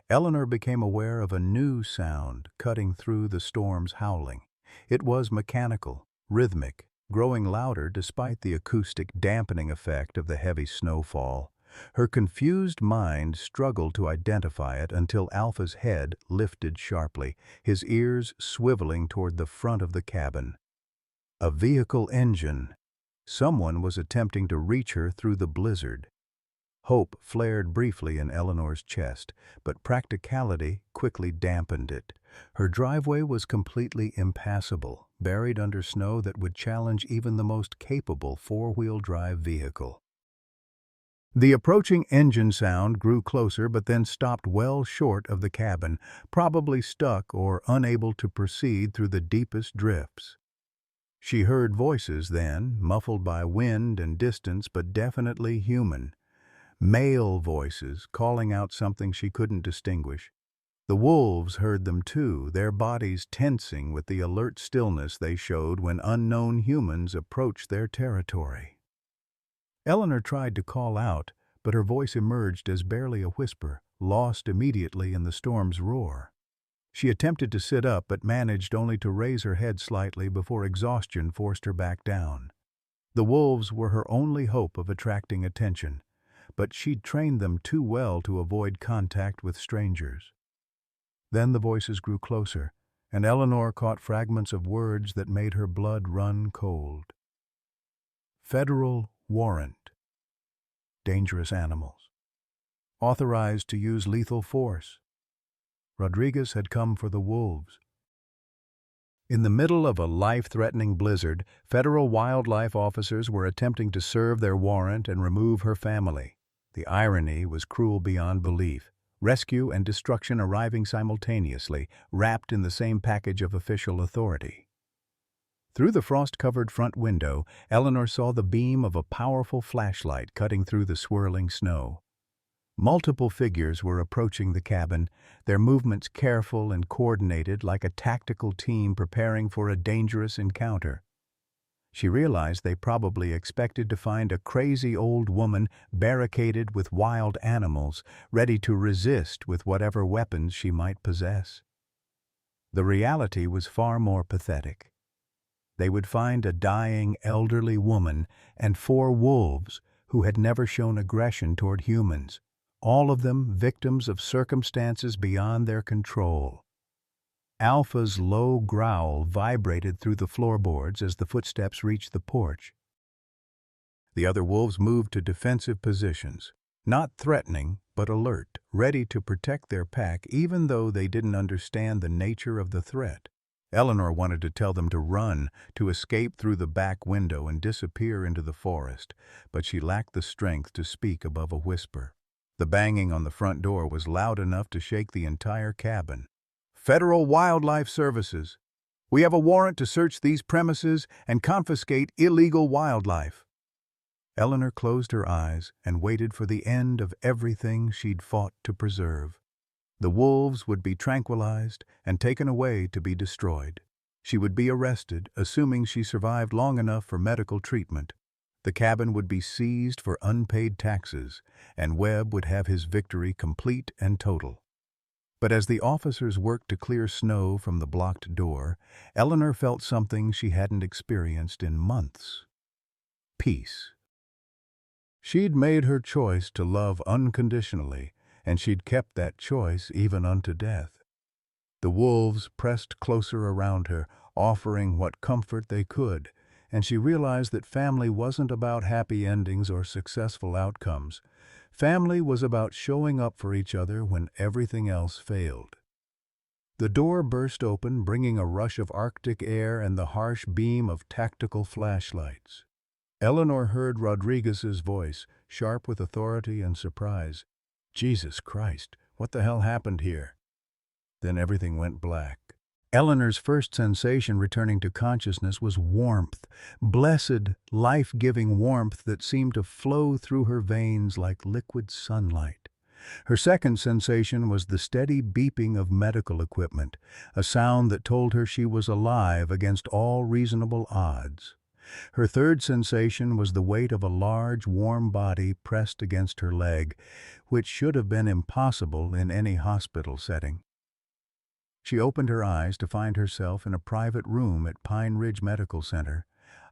Eleanor became aware of a new sound cutting through the storm's howling. It was mechanical, rhythmic, growing louder despite the acoustic dampening effect of the heavy snowfall. Her confused mind struggled to identify it until Alpha's head lifted sharply, his ears swiveling toward the front of the cabin. A vehicle engine. Someone was attempting to reach her through the blizzard. Hope flared briefly in Eleanor's chest, but practicality quickly dampened it. Her driveway was completely impassable, buried under snow that would challenge even the most capable four-wheel drive vehicle. The approaching engine sound grew closer but then stopped well short of the cabin, probably stuck or unable to proceed through the deepest drifts. She heard voices then, muffled by wind and distance but definitely human. Male voices calling out something she couldn't distinguish. The wolves heard them too, their bodies tensing with the alert stillness they showed when unknown humans approached their territory. Eleanor tried to call out, but her voice emerged as barely a whisper, lost immediately in the storm's roar. She attempted to sit up but managed only to raise her head slightly before exhaustion forced her back down. The wolves were her only hope of attracting attention, but she'd trained them too well to avoid contact with strangers. Then the voices grew closer, and Eleanor caught fragments of words that made her blood run cold. Federal warrant. Dangerous animals. Authorized to use lethal force. Rodriguez had come for the wolves. In the middle of a life-threatening blizzard, federal wildlife officers were attempting to serve their warrant and remove her family. The irony was cruel beyond belief. Rescue and destruction arriving simultaneously, wrapped in the same package of official authority. Through the frost-covered front window, Eleanor saw the beam of a powerful flashlight cutting through the swirling snow. Multiple figures were approaching the cabin, their movements careful and coordinated like a tactical team preparing for a dangerous encounter. She realized they probably expected to find a crazy old woman barricaded with wild animals, ready to resist with whatever weapons she might possess. The reality was far more pathetic. They would find a dying elderly woman and 4 wolves who had never shown aggression toward humans, all of them victims of circumstances beyond their control. Alpha's low growl vibrated through the floorboards as the footsteps reached the porch. The other wolves moved to defensive positions, not threatening but alert, ready to protect their pack even though they didn't understand the nature of the threat. Eleanor wanted to tell them to run, to escape through the back window and disappear into the forest, but she lacked the strength to speak above a whisper. The banging on the front door was loud enough to shake the entire cabin. Federal Wildlife Services. We have a warrant to search these premises and confiscate illegal wildlife. Eleanor closed her eyes and waited for the end of everything she'd fought to preserve. The wolves would be tranquilized and taken away to be destroyed. She would be arrested, assuming she survived long enough for medical treatment. The cabin would be seized for unpaid taxes, and Webb would have his victory complete and total. But as the officers worked to clear snow from the blocked door, Eleanor felt something she hadn't experienced in months. Peace. She'd made her choice to love unconditionally, and she'd kept that choice even unto death. The wolves pressed closer around her, offering what comfort they could, and she realized that family wasn't about happy endings or successful outcomes. Family was about showing up for each other when everything else failed. The door burst open, bringing a rush of Arctic air and the harsh beam of tactical flashlights. Eleanor heard Rodriguez's voice, sharp with authority and surprise. "Jesus Christ, what the hell happened here?" Then everything went black. Eleanor's first sensation returning to consciousness was warmth, blessed, life-giving warmth that seemed to flow through her veins like liquid sunlight. Her second sensation was the steady beeping of medical equipment, a sound that told her she was alive against all reasonable odds. Her third sensation was the weight of a large, warm body pressed against her leg, which should have been impossible in any hospital setting. She opened her eyes to find herself in a private room at Pine Ridge Medical Center,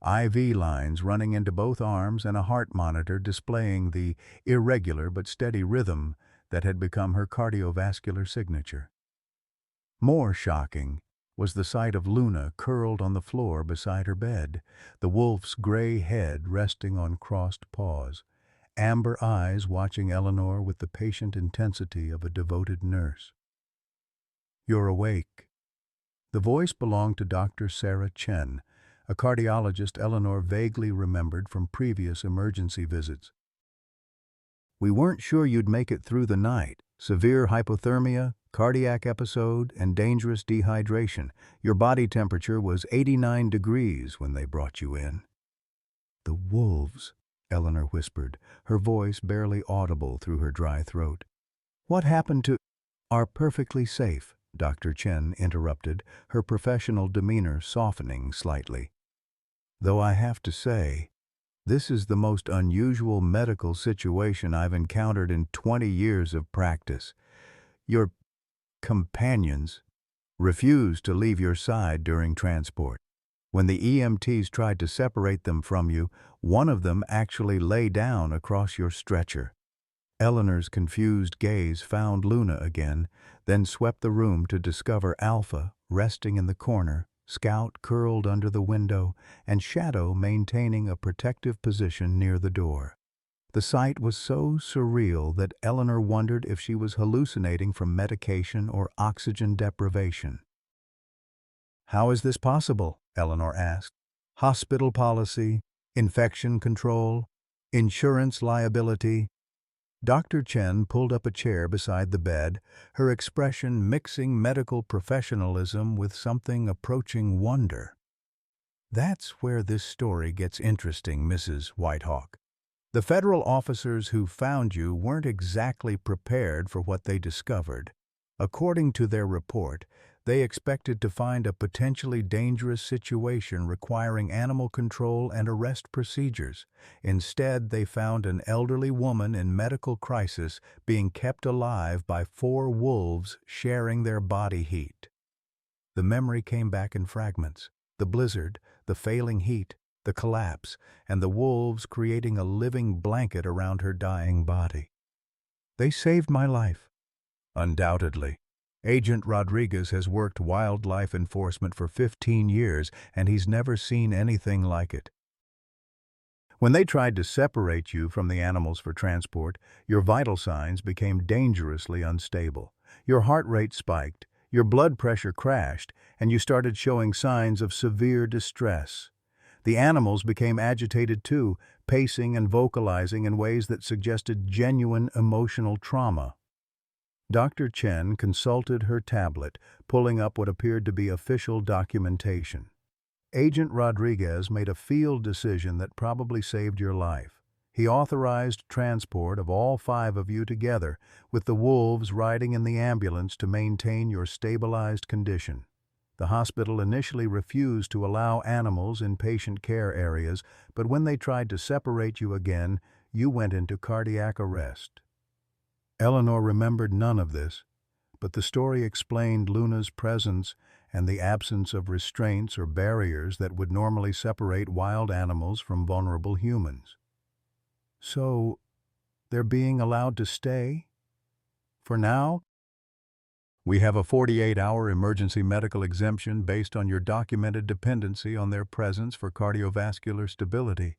IV lines running into both arms and a heart monitor displaying the irregular but steady rhythm that had become her cardiovascular signature. More shocking was the sight of Luna curled on the floor beside her bed, the wolf's gray head resting on crossed paws, amber eyes watching Eleanor with the patient intensity of a devoted nurse. "You're awake." The voice belonged to Dr. Sarah Chen, a cardiologist Eleanor vaguely remembered from previous emergency visits. "We weren't sure you'd make it through the night. Severe hypothermia, cardiac episode, and dangerous dehydration. Your body temperature was 89 degrees when they brought you in." "The wolves," Eleanor whispered, her voice barely audible through her dry throat. "What happened to—" "Are perfectly safe," Dr. Chen interrupted, her professional demeanor softening slightly. "Though I have to say, this is the most unusual medical situation I've encountered in 20 years of practice. Your companions refused to leave your side during transport. When the EMTs tried to separate them from you, one of them actually lay down across your stretcher." Eleanor's confused gaze found Luna again, then swept the room to discover Alpha resting in the corner, Scout curled under the window, and Shadow maintaining a protective position near the door. The sight was so surreal that Eleanor wondered if she was hallucinating from medication or oxygen deprivation. "How is this possible?" Eleanor asked. "Hospital policy, infection control, insurance liability?" Dr. Chen pulled up a chair beside the bed, her expression mixing medical professionalism with something approaching wonder. "That's where this story gets interesting, Mrs. Whitehawk. The federal officers who found you weren't exactly prepared for what they discovered. According to their report, they expected to find a potentially dangerous situation requiring animal control and arrest procedures. Instead, they found an elderly woman in medical crisis being kept alive by 4 wolves sharing their body heat." The memory came back in fragments. The blizzard, the failing heat, the collapse, and the wolves creating a living blanket around her dying body. "They saved my life." "Undoubtedly. Agent Rodriguez has worked wildlife enforcement for 15 years, and he's never seen anything like it. When they tried to separate you from the animals for transport, your vital signs became dangerously unstable. Your heart rate spiked, your blood pressure crashed, and you started showing signs of severe distress. The animals became agitated too, pacing and vocalizing in ways that suggested genuine emotional trauma." Dr. Chen consulted her tablet, pulling up what appeared to be official documentation. "Agent Rodriguez made a field decision that probably saved your life. He authorized transport of all 5 of you together, with the wolves riding in the ambulance to maintain your stabilized condition. The hospital initially refused to allow animals in patient care areas, but when they tried to separate you again, you went into cardiac arrest. Eleanor remembered none of this, but the story explained Luna's presence and the absence of restraints or barriers that would normally separate wild animals from vulnerable humans. So, they're being allowed to stay? For now? We have a 48-hour emergency medical exemption based on your documented dependency on their presence for cardiovascular stability.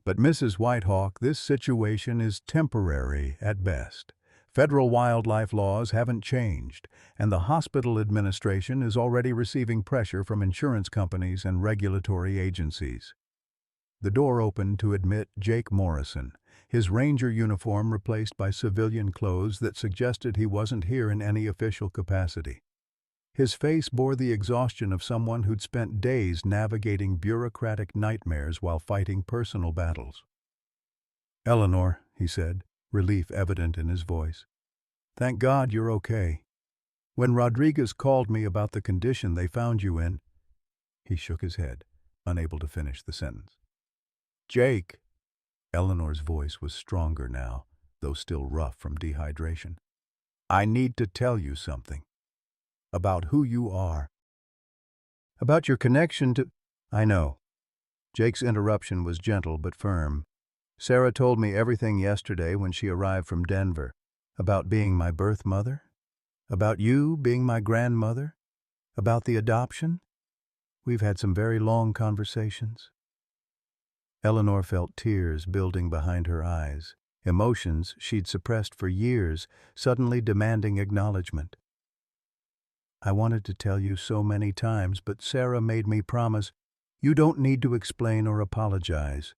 But Mrs. Whitehawk, this situation is temporary at best. Federal wildlife laws haven't changed, and the hospital administration is already receiving pressure from insurance companies and regulatory agencies. The door opened to admit Jake Morrison, his ranger uniform replaced by civilian clothes that suggested he wasn't here in any official capacity. His face bore the exhaustion of someone who'd spent days navigating bureaucratic nightmares while fighting personal battles. "Eleanor," he said, relief evident in his voice. "Thank God you're okay. When Rodriguez called me about the condition they found you in..." He shook his head, unable to finish the sentence. "Jake." Eleanor's voice was stronger now, though still rough from dehydration. "I need to tell you something. About who you are. About your connection to..." "I know." Jake's interruption was gentle but firm. "Sarah told me everything yesterday when she arrived from Denver. About being my birth mother? About you being my grandmother? About the adoption? We've had some very long conversations." Eleanor felt tears building behind her eyes, emotions she'd suppressed for years, suddenly demanding acknowledgement. "I wanted to tell you so many times, but Sarah made me promise. You don't need to explain or apologize.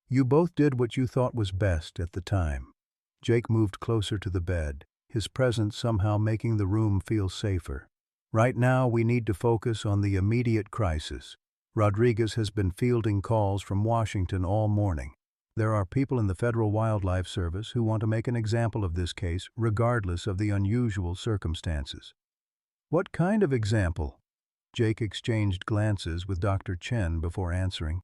You both did what you thought was best at the time." Jake moved closer to the bed, his presence somehow making the room feel safer. "Right now, we need to focus on the immediate crisis. Rodriguez has been fielding calls from Washington all morning. There are people in the Federal Wildlife Service who want to make an example of this case, regardless of the unusual circumstances." "What kind of example?" Jake exchanged glances with Dr. Chen before answering.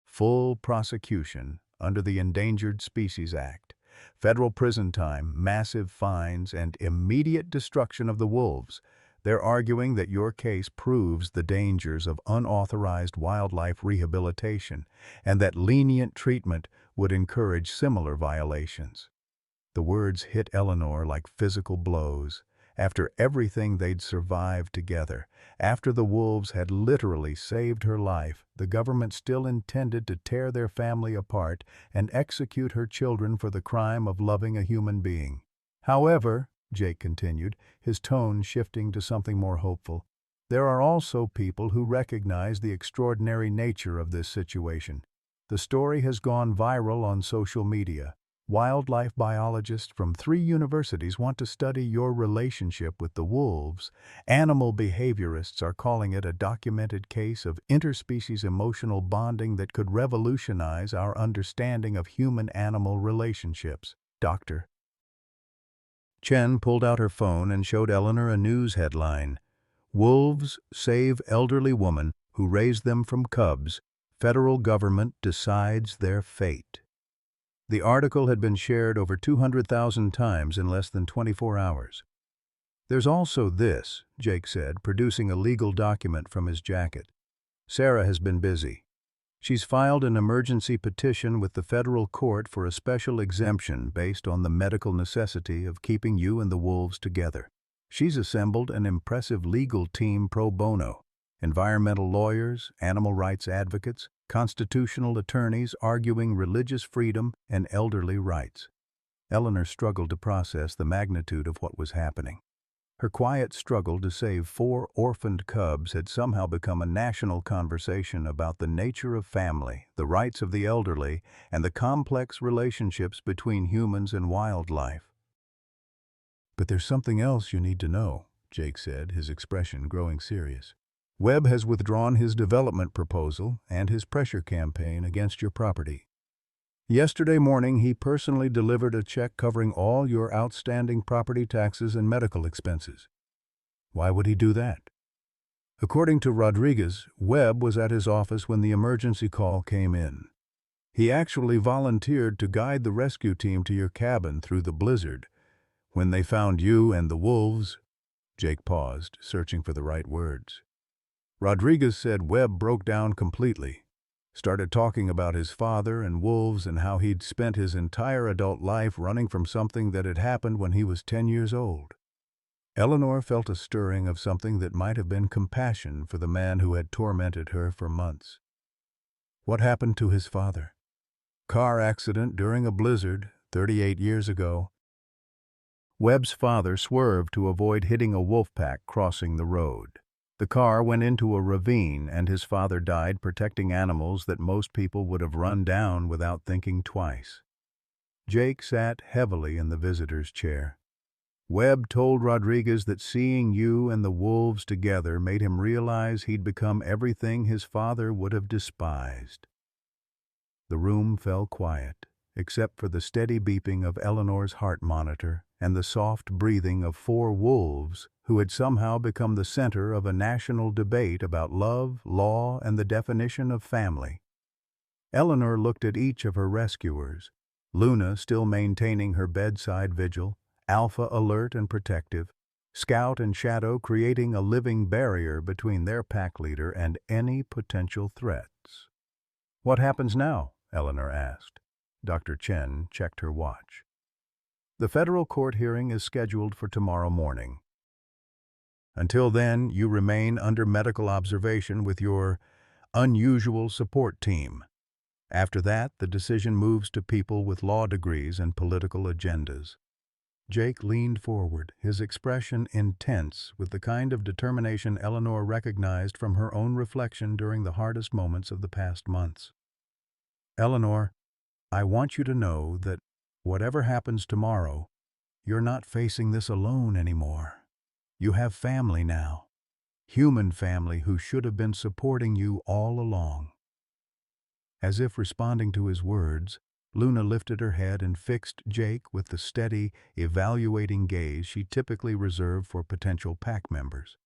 "Full prosecution under the Endangered Species Act, federal prison time, massive fines, and immediate destruction of the wolves. They're arguing that your case proves the dangers of unauthorized wildlife rehabilitation and that lenient treatment would encourage similar violations." The words hit Eleanor like physical blows. After everything they'd survived together, after the wolves had literally saved her life, the government still intended to tear their family apart and execute her children for the crime of loving a human being. "However," Jake continued, his tone shifting to something more hopeful, "there are also people who recognize the extraordinary nature of this situation. The story has gone viral on social media. Wildlife biologists from 3 universities want to study your relationship with the wolves. Animal behaviorists are calling it a documented case of interspecies emotional bonding that could revolutionize our understanding of human-animal relationships." Dr. Chen pulled out her phone and showed Eleanor a news headline. "Wolves save elderly woman who raised them from cubs. Federal government decides their fate." The article had been shared over 200,000 times in less than 24 hours. "There's also this," Jake said, producing a legal document from his jacket. "Sarah has been busy. She's filed an emergency petition with the federal court for a special exemption based on the medical necessity of keeping you and the wolves together. She's assembled an impressive legal team pro bono, environmental lawyers, animal rights advocates, constitutional attorneys arguing religious freedom and elderly rights." Eleanor struggled to process the magnitude of what was happening. Her quiet struggle to save 4 orphaned cubs had somehow become a national conversation about the nature of family, the rights of the elderly, and the complex relationships between humans and wildlife. "But there's something else you need to know," Jake said, his expression growing serious. "Webb has withdrawn his development proposal and his pressure campaign against your property. Yesterday morning, he personally delivered a check covering all your outstanding property taxes and medical expenses." "Why would he do that?" According to Rodriguez, Webb was at his office when the emergency call came in. He actually volunteered to guide the rescue team to your cabin through the blizzard. When they found you and the wolves, Jake paused, searching for the right words. Rodriguez said Webb broke down completely, started talking about his father and wolves and how he'd spent his entire adult life running from something that had happened when he was 10 years old. Eleanor felt a stirring of something that might have been compassion for the man who had tormented her for months. What happened to his father? Car accident during a blizzard 38 years ago. Webb's father swerved to avoid hitting a wolf pack crossing the road. The car went into a ravine and his father died protecting animals that most people would have run down without thinking twice. Jake sat heavily in the visitor's chair. Webb told Rodriguez that seeing you and the wolves together made him realize he'd become everything his father would have despised. The room fell quiet, except for the steady beeping of Eleanor's heart monitor and the soft breathing of 4 wolves who had somehow become the center of a national debate about love, law, and the definition of family. Eleanor looked at each of her rescuers, Luna still maintaining her bedside vigil, Alpha alert and protective, Scout and Shadow creating a living barrier between their pack leader and any potential threats. "What happens now?" Eleanor asked. Dr. Chen checked her watch. "The federal court hearing is scheduled for tomorrow morning. Until then, you remain under medical observation with your unusual support team. After that, the decision moves to people with law degrees and political agendas." Jake leaned forward, his expression intense with the kind of determination Eleanor recognized from her own reflection during the hardest moments of the past months. "Eleanor, I want you to know that whatever happens tomorrow, you're not facing this alone anymore. You have family now. Human family who should have been supporting you all along." As if responding to his words, Luna lifted her head and fixed Jake with the steady, evaluating gaze she typically reserved for potential pack members.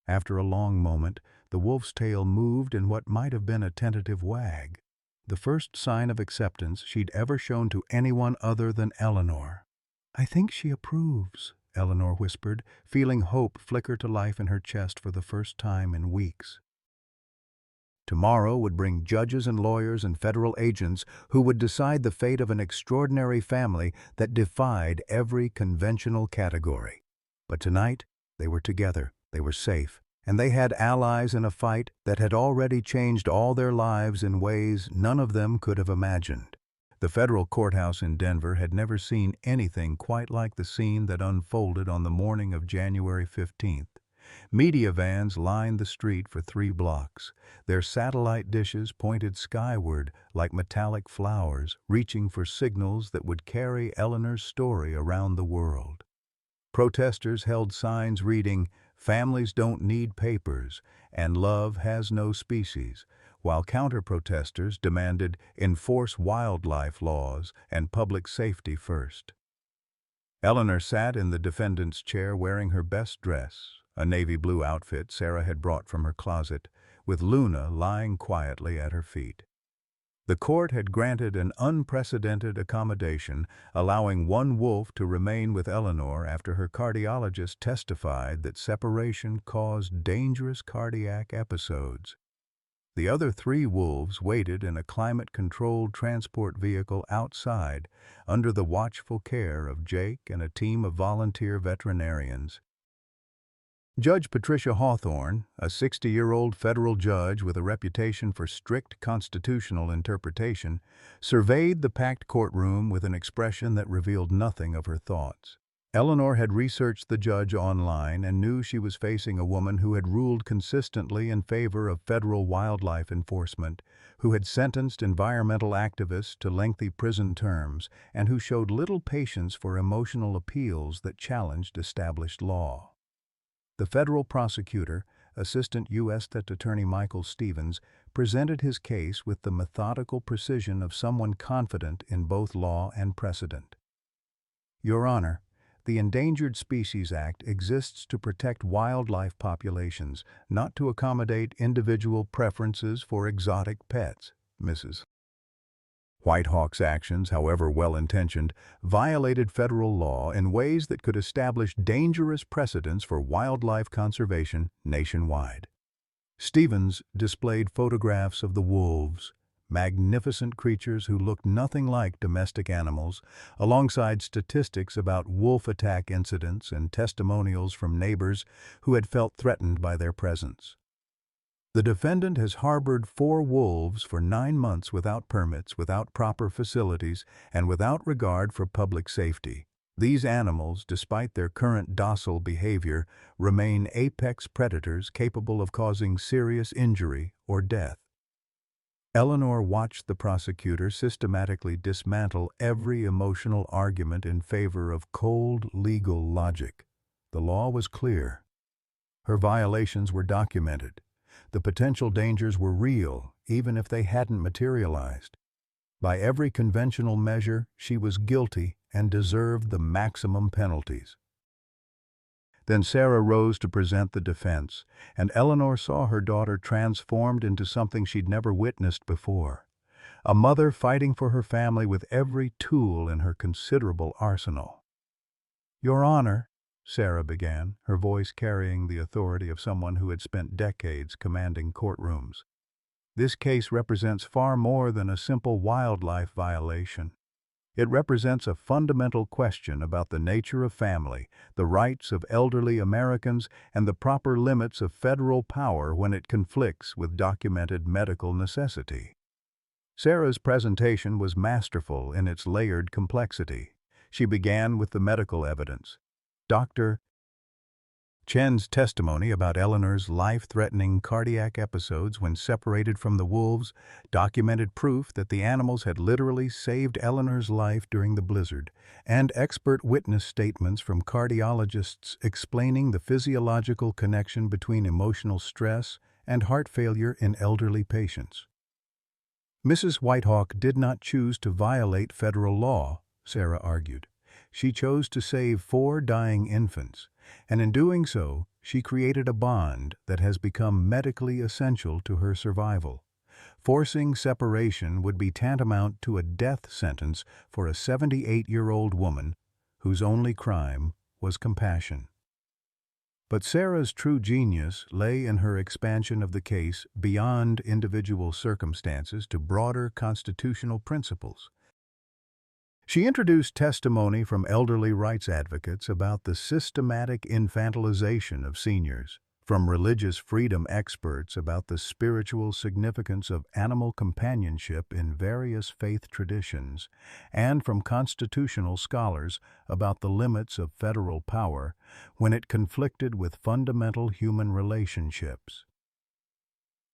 After a long moment, the wolf's tail moved in what might have been a tentative wag, the first sign of acceptance she'd ever shown to anyone other than Eleanor. "I think she approves," Eleanor whispered, feeling hope flicker to life in her chest for the first time in weeks. Tomorrow would bring judges and lawyers and federal agents who would decide the fate of an extraordinary family that defied every conventional category. But tonight, they were together, they were safe, and they had allies in a fight that had already changed all their lives in ways none of them could have imagined. The federal courthouse in Denver had never seen anything quite like the scene that unfolded on the morning of January 15th. Media vans lined the street for 3 blocks, their satellite dishes pointed skyward like metallic flowers, reaching for signals that would carry Eleanor's story around the world. Protesters held signs reading, "Families don't need papers," and "Love has no species," while counter-protesters demanded, "Enforce wildlife laws and public safety first." Eleanor sat in the defendant's chair wearing her best dress, a navy blue outfit Sarah had brought from her closet, with Luna lying quietly at her feet. The court had granted an unprecedented accommodation, allowing 1 wolf to remain with Eleanor after her cardiologist testified that separation caused dangerous cardiac episodes. The other 3 wolves waited in a climate-controlled transport vehicle outside, under the watchful care of Jake and a team of volunteer veterinarians. Judge Patricia Hawthorne, a 60-year-old federal judge with a reputation for strict constitutional interpretation, surveyed the packed courtroom with an expression that revealed nothing of her thoughts. Eleanor had researched the judge online and knew she was facing a woman who had ruled consistently in favor of federal wildlife enforcement, who had sentenced environmental activists to lengthy prison terms, and who showed little patience for emotional appeals that challenged established law. The federal prosecutor, Assistant U.S. Attorney Michael Stevens, presented his case with the methodical precision of someone confident in both law and precedent. "Your Honor, The Endangered Species Act exists to protect wildlife populations, not to accommodate individual preferences for exotic pets. Mrs. Whitehawk's actions, however well-intentioned, violated federal law in ways that could establish dangerous precedents for wildlife conservation nationwide. Stevens displayed photographs of the wolves, magnificent creatures who looked nothing like domestic animals, alongside statistics about wolf attack incidents and testimonials from neighbors who had felt threatened by their presence. The defendant has harbored 4 wolves for 9 months without permits, without proper facilities, and without regard for public safety. These animals, despite their current docile behavior, remain apex predators capable of causing serious injury or death. Eleanor watched the prosecutor systematically dismantle every emotional argument in favor of cold legal logic. The law was clear. Her violations were documented. The potential dangers were real, even if they hadn't materialized. By every conventional measure, she was guilty and deserved the maximum penalties. Then Sarah rose to present the defense, and Eleanor saw her daughter transformed into something she'd never witnessed before. A mother fighting for her family with every tool in her considerable arsenal. "Your Honor," Sarah began, her voice carrying the authority of someone who had spent decades commanding courtrooms. "This case represents far more than a simple wildlife violation. It represents a fundamental question about the nature of family, the rights of elderly Americans, and the proper limits of federal power when it conflicts with documented medical necessity." Sarah's presentation was masterful in its layered complexity. She began with the medical evidence. Dr. Chen's testimony about Eleanor's life-threatening cardiac episodes when separated from the wolves documented proof that the animals had literally saved Eleanor's life during the blizzard, and expert witness statements from cardiologists explaining the physiological connection between emotional stress and heart failure in elderly patients. Mrs. Whitehawk did not choose to violate federal law, Sarah argued. She chose to save 4 dying infants, and in doing so, she created a bond that has become medically essential to her survival. Forcing separation would be tantamount to a death sentence for a 78-year-old woman whose only crime was compassion. But Sarah's true genius lay in her expansion of the case beyond individual circumstances to broader constitutional principles. She introduced testimony from elderly rights advocates about the systematic infantilization of seniors, from religious freedom experts about the spiritual significance of animal companionship in various faith traditions, and from constitutional scholars about the limits of federal power when it conflicted with fundamental human relationships.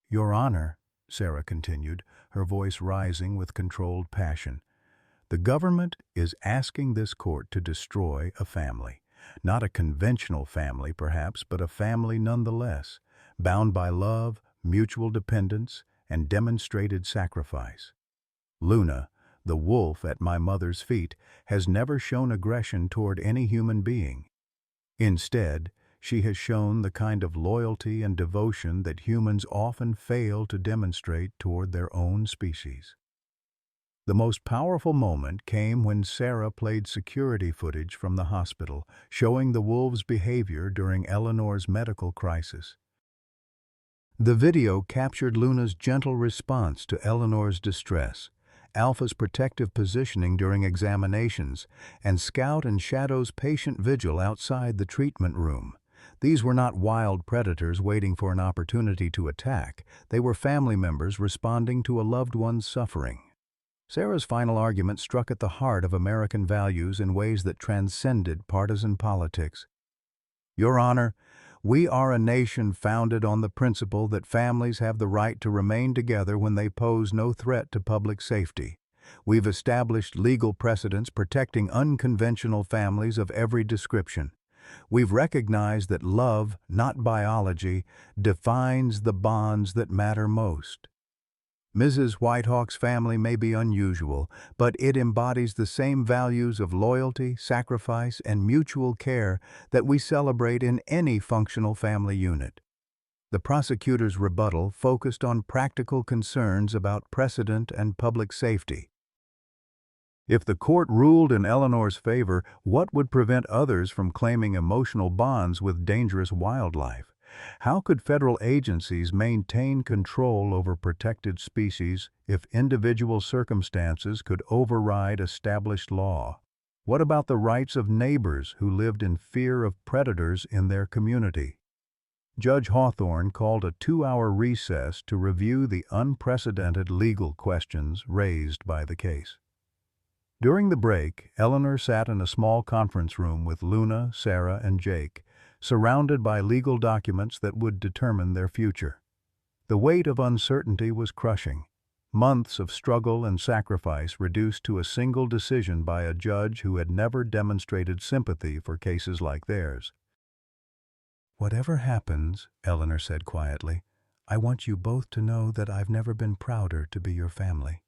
"Your Honor," Sarah continued, her voice rising with controlled passion, "the government is asking this court to destroy a family. Not a conventional family, perhaps, but a family nonetheless, bound by love, mutual dependence, and demonstrated sacrifice. Luna, the wolf at my mother's feet, has never shown aggression toward any human being. Instead, she has shown the kind of loyalty and devotion that humans often fail to demonstrate toward their own species." The most powerful moment came when Sarah played security footage from the hospital, showing the wolves' behavior during Eleanor's medical crisis. The video captured Luna's gentle response to Eleanor's distress, Alpha's protective positioning during examinations, and Scout and Shadow's patient vigil outside the treatment room. These were not wild predators waiting for an opportunity to attack. They were family members responding to a loved one's suffering. Sarah's final argument struck at the heart of American values in ways that transcended partisan politics. "Your Honor, we are a nation founded on the principle that families have the right to remain together when they pose no threat to public safety. We've established legal precedents protecting unconventional families of every description. We've recognized that love, not biology, defines the bonds that matter most." Mrs. Whitehawk's family may be unusual, but it embodies the same values of loyalty, sacrifice, and mutual care that we celebrate in any functional family unit. The prosecutor's rebuttal focused on practical concerns about precedent and public safety. If the court ruled in Eleanor's favor, what would prevent others from claiming emotional bonds with dangerous wildlife? How could federal agencies maintain control over protected species if individual circumstances could override established law? What about the rights of neighbors who lived in fear of predators in their community? Judge Hawthorne called a 2-hour recess to review the unprecedented legal questions raised by the case. During the break, Eleanor sat in a small conference room with Luna, Sarah, and Jake, surrounded by legal documents that would determine their future. The weight of uncertainty was crushing. Months of struggle and sacrifice reduced to a single decision by a judge who had never demonstrated sympathy for cases like theirs. "Whatever happens," Eleanor said quietly, "I want you both to know that I've never been prouder to be your family."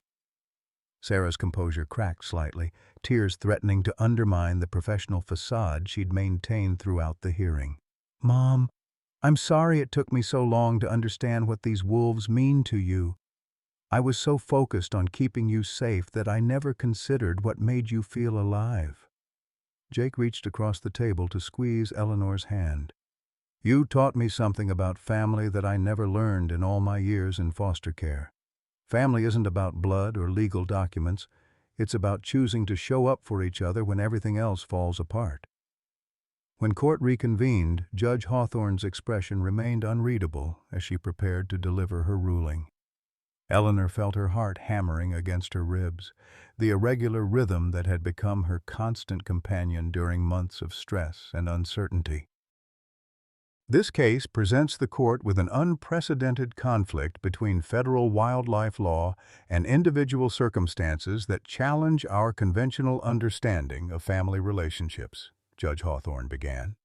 Sarah's composure cracked slightly, tears threatening to undermine the professional facade she'd maintained throughout the hearing. "Mom, I'm sorry it took me so long to understand what these wolves mean to you. I was so focused on keeping you safe that I never considered what made you feel alive." Jake reached across the table to squeeze Eleanor's hand. "You taught me something about family that I never learned in all my years in foster care. Family isn't about blood or legal documents. It's about choosing to show up for each other when everything else falls apart." When court reconvened, Judge Hawthorne's expression remained unreadable as she prepared to deliver her ruling. Eleanor felt her heart hammering against her ribs, the irregular rhythm that had become her constant companion during months of stress and uncertainty. This case presents the court with an unprecedented conflict between federal wildlife law and individual circumstances that challenge our conventional understanding of family relationships, Judge Hawthorne began.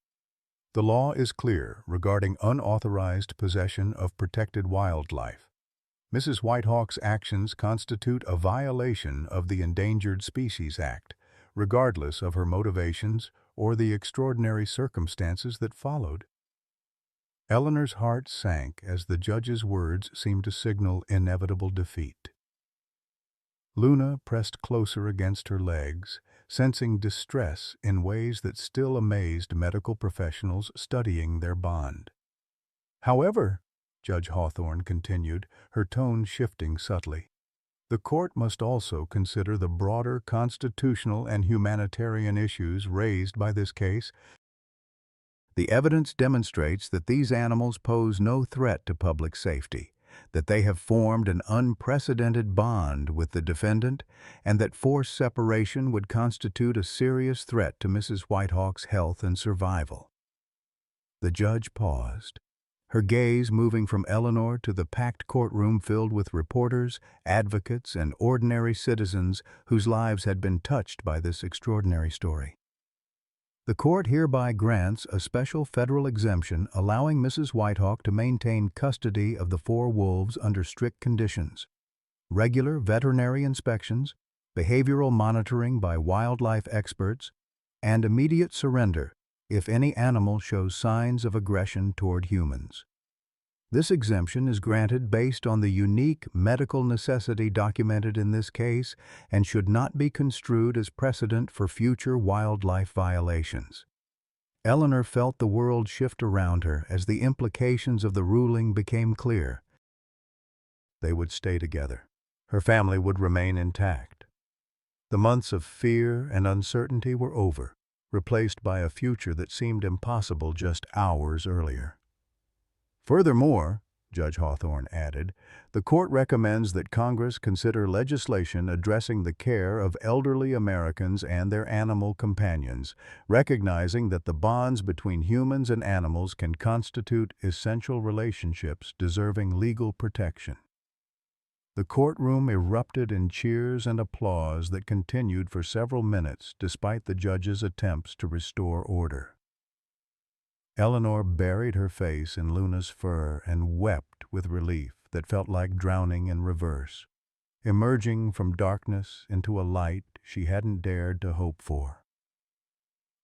The law is clear regarding unauthorized possession of protected wildlife. Mrs. Whitehawk's actions constitute a violation of the Endangered Species Act, regardless of her motivations or the extraordinary circumstances that followed. Eleanor's heart sank as the judge's words seemed to signal inevitable defeat. Luna pressed closer against her legs, sensing distress in ways that still amazed medical professionals studying their bond. "However," Judge Hawthorne continued, her tone shifting subtly, "the court must also consider the broader constitutional and humanitarian issues raised by this case. The evidence demonstrates that these animals pose no threat to public safety, that they have formed an unprecedented bond with the defendant, and that forced separation would constitute a serious threat to Mrs. Whitehawk's health and survival." The judge paused, her gaze moving from Eleanor to the packed courtroom filled with reporters, advocates, and ordinary citizens whose lives had been touched by this extraordinary story. "The court hereby grants a special federal exemption allowing Mrs. Whitehawk to maintain custody of the 4 wolves under strict conditions: regular veterinary inspections, behavioral monitoring by wildlife experts, and immediate surrender if any animal shows signs of aggression toward humans. This exemption is granted based on the unique medical necessity documented in this case and should not be construed as precedent for future wildlife violations." Eleanor felt the world shift around her as the implications of the ruling became clear. They would stay together. Her family would remain intact. The months of fear and uncertainty were over, replaced by a future that seemed impossible just hours earlier. "Furthermore," Judge Hawthorne added, "the court recommends that Congress consider legislation addressing the care of elderly Americans and their animal companions, recognizing that the bonds between humans and animals can constitute essential relationships deserving legal protection." The courtroom erupted in cheers and applause that continued for several minutes despite the judge's attempts to restore order. Eleanor buried her face in Luna's fur and wept with relief that felt like drowning in reverse, emerging from darkness into a light she hadn't dared to hope for.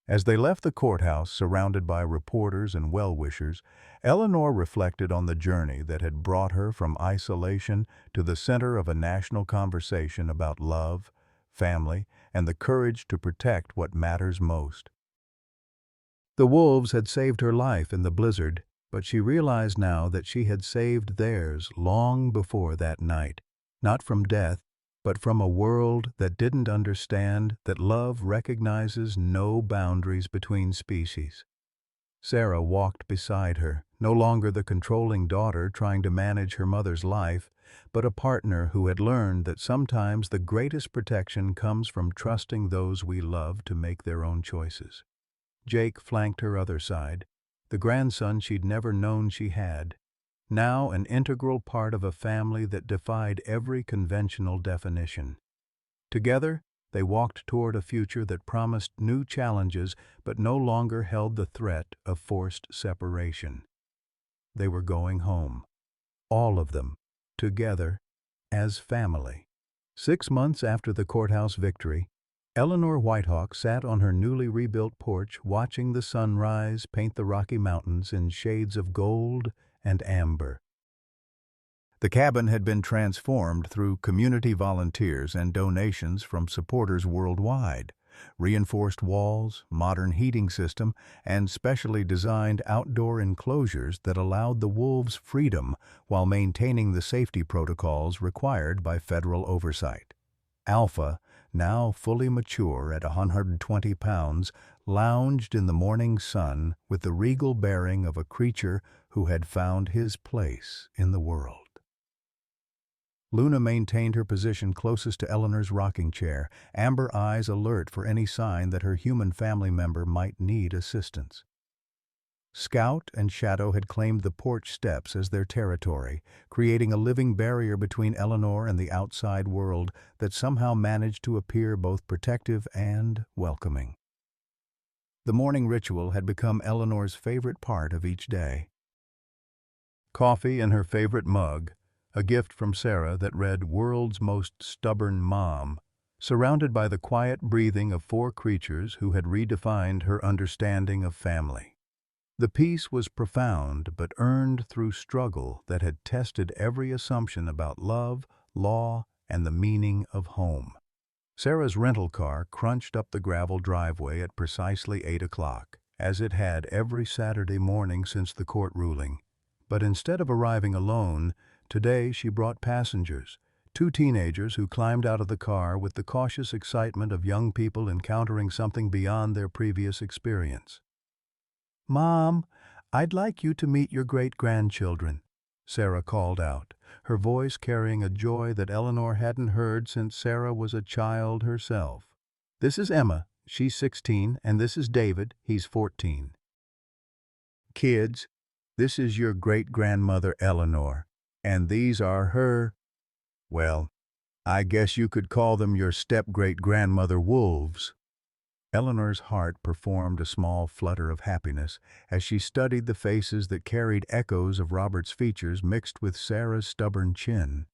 As they left the courthouse surrounded by reporters and well-wishers, Eleanor reflected on the journey that had brought her from isolation to the center of a national conversation about love, family, and the courage to protect what matters most. The wolves had saved her life in the blizzard, but she realized now that she had saved theirs long before that night, not from death, but from a world that didn't understand that love recognizes no boundaries between species. Sarah walked beside her, no longer the controlling daughter trying to manage her mother's life, but a partner who had learned that sometimes the greatest protection comes from trusting those we love to make their own choices. Jake flanked her other side, the grandson she'd never known she had, now an integral part of a family that defied every conventional definition. Together, they walked toward a future that promised new challenges but no longer held the threat of forced separation. They were going home, all of them, together, as family. 6 months after the courthouse victory, Eleanor Whitehawk sat on her newly rebuilt porch watching the sunrise paint the Rocky Mountains in shades of gold and amber. The cabin had been transformed through community volunteers and donations from supporters worldwide. Reinforced walls, modern heating system, and specially designed outdoor enclosures that allowed the wolves freedom while maintaining the safety protocols required by federal oversight. Alpha, now fully mature at 120 pounds, lounged in the morning sun with the regal bearing of a creature who had found his place in the world. Luna maintained her position closest to Eleanor's rocking chair, amber eyes alert for any sign that her human family member might need assistance. Scout and Shadow had claimed the porch steps as their territory, creating a living barrier between Eleanor and the outside world that somehow managed to appear both protective and welcoming. The morning ritual had become Eleanor's favorite part of each day. Coffee in her favorite mug, a gift from Sarah that read "World's Most Stubborn Mom," surrounded by the quiet breathing of 4 creatures who had redefined her understanding of family. The peace was profound but earned through struggle that had tested every assumption about love, law, and the meaning of home. Sarah's rental car crunched up the gravel driveway at precisely 8 o'clock, as it had every Saturday morning since the court ruling. But instead of arriving alone, today she brought passengers, 2 teenagers who climbed out of the car with the cautious excitement of young people encountering something beyond their previous experience. "Mom, I'd like you to meet your great-grandchildren," Sarah called out, her voice carrying a joy that Eleanor hadn't heard since Sarah was a child herself. "This is Emma, she's 16, and this is David, he's 14. Kids, this is your great-grandmother Eleanor, and these are her, well, I guess you could call them your step-great-grandmother wolves." Eleanor's heart performed a small flutter of happiness as she studied the faces that carried echoes of Robert's features mixed with Sarah's stubborn chin.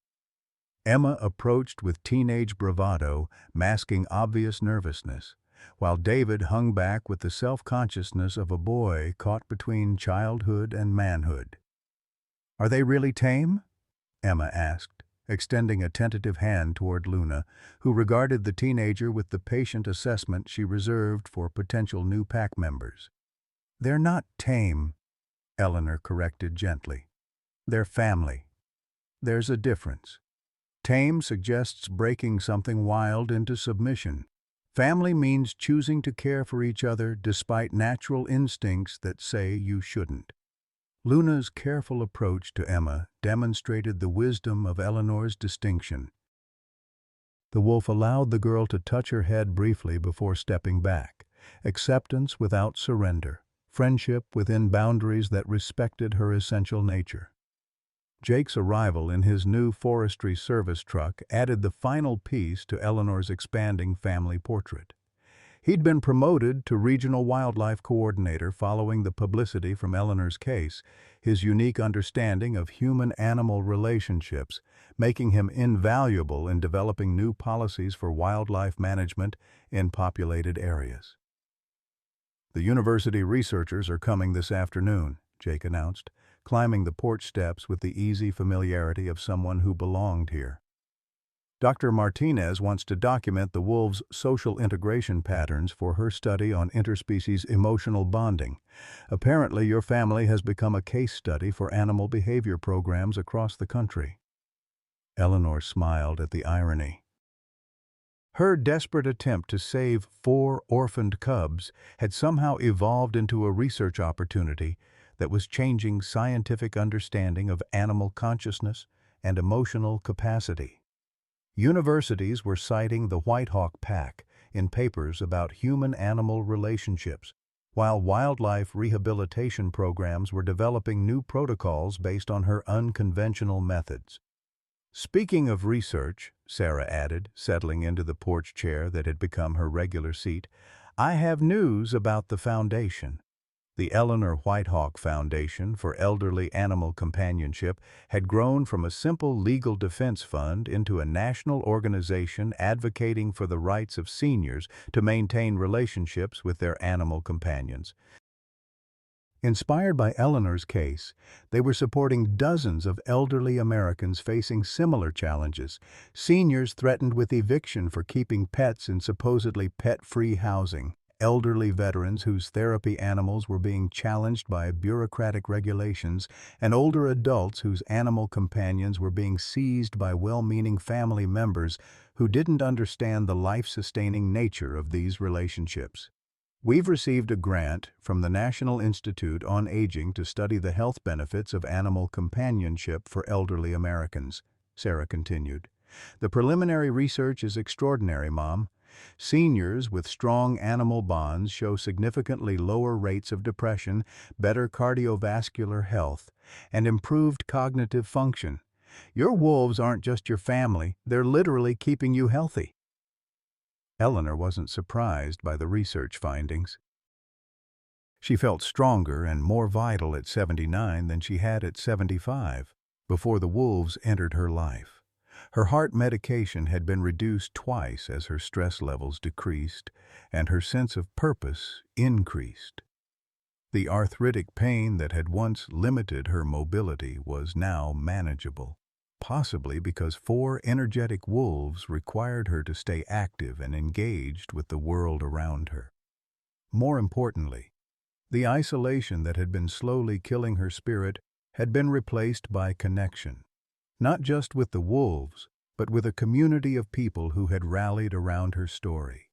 Emma approached with teenage bravado, masking obvious nervousness, while David hung back with the self-consciousness of a boy caught between childhood and manhood. "Are they really tame?" Emma asked, extending a tentative hand toward Luna, who regarded the teenager with the patient assessment she reserved for potential new pack members. "They're not tame," Eleanor corrected gently. "They're family. There's a difference. Tame suggests breaking something wild into submission. Family means choosing to care for each other despite natural instincts that say you shouldn't." Luna's careful approach to Emma demonstrated the wisdom of Eleanor's distinction. The wolf allowed the girl to touch her head briefly before stepping back. Acceptance without surrender. Friendship within boundaries that respected her essential nature. Jake's arrival in his new forestry service truck added the final piece to Eleanor's expanding family portrait. He'd been promoted to Regional Wildlife Coordinator following the publicity from Eleanor's case, his unique understanding of human-animal relationships, making him invaluable in developing new policies for wildlife management in populated areas. "The university researchers are coming this afternoon," Jake announced, climbing the porch steps with the easy familiarity of someone who belonged here. "Dr. Martinez wants to document the wolves' social integration patterns for her study on interspecies emotional bonding. Apparently, your family has become a case study for animal behavior programs across the country." Eleanor smiled at the irony. Her desperate attempt to save 4 orphaned cubs had somehow evolved into a research opportunity that was changing scientific understanding of animal consciousness and emotional capacity. Universities were citing the White Hawk Pack in papers about human-animal relationships, while wildlife rehabilitation programs were developing new protocols based on her unconventional methods. "Speaking of research," Sarah added, settling into the porch chair that had become her regular seat, "I have news about the foundation." The Eleanor Whitehawk Foundation for Elderly Animal Companionship had grown from a simple legal defense fund into a national organization advocating for the rights of seniors to maintain relationships with their animal companions. Inspired by Eleanor's case, they were supporting dozens of elderly Americans facing similar challenges, seniors threatened with eviction for keeping pets in supposedly pet-free housing, elderly veterans whose therapy animals were being challenged by bureaucratic regulations, and older adults whose animal companions were being seized by well-meaning family members who didn't understand the life-sustaining nature of these relationships. "We've received a grant from the National Institute on Aging to study the health benefits of animal companionship for elderly Americans," Sarah continued. "The preliminary research is extraordinary, Mom. Seniors with strong animal bonds show significantly lower rates of depression, better cardiovascular health, and improved cognitive function. Your wolves aren't just your family, they're literally keeping you healthy." Eleanor wasn't surprised by the research findings. She felt stronger and more vital at 79 than she had at 75, before the wolves entered her life. Her heart medication had been reduced twice as her stress levels decreased, and her sense of purpose increased. The arthritic pain that had once limited her mobility was now manageable, possibly because 4 energetic wolves required her to stay active and engaged with the world around her. More importantly, the isolation that had been slowly killing her spirit had been replaced by connection, not just with the wolves, but with a community of people who had rallied around her story.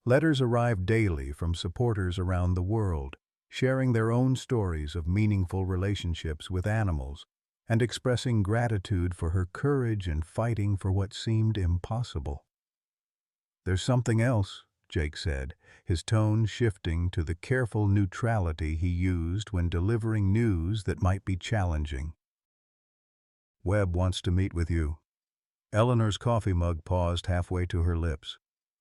Letters arrived daily from supporters around the world, sharing their own stories of meaningful relationships with animals and expressing gratitude for her courage in fighting for what seemed impossible. "There's something else," Jake said, his tone shifting to the careful neutrality he used when delivering news that might be challenging. "Webb wants to meet with you." Eleanor's coffee mug paused halfway to her lips.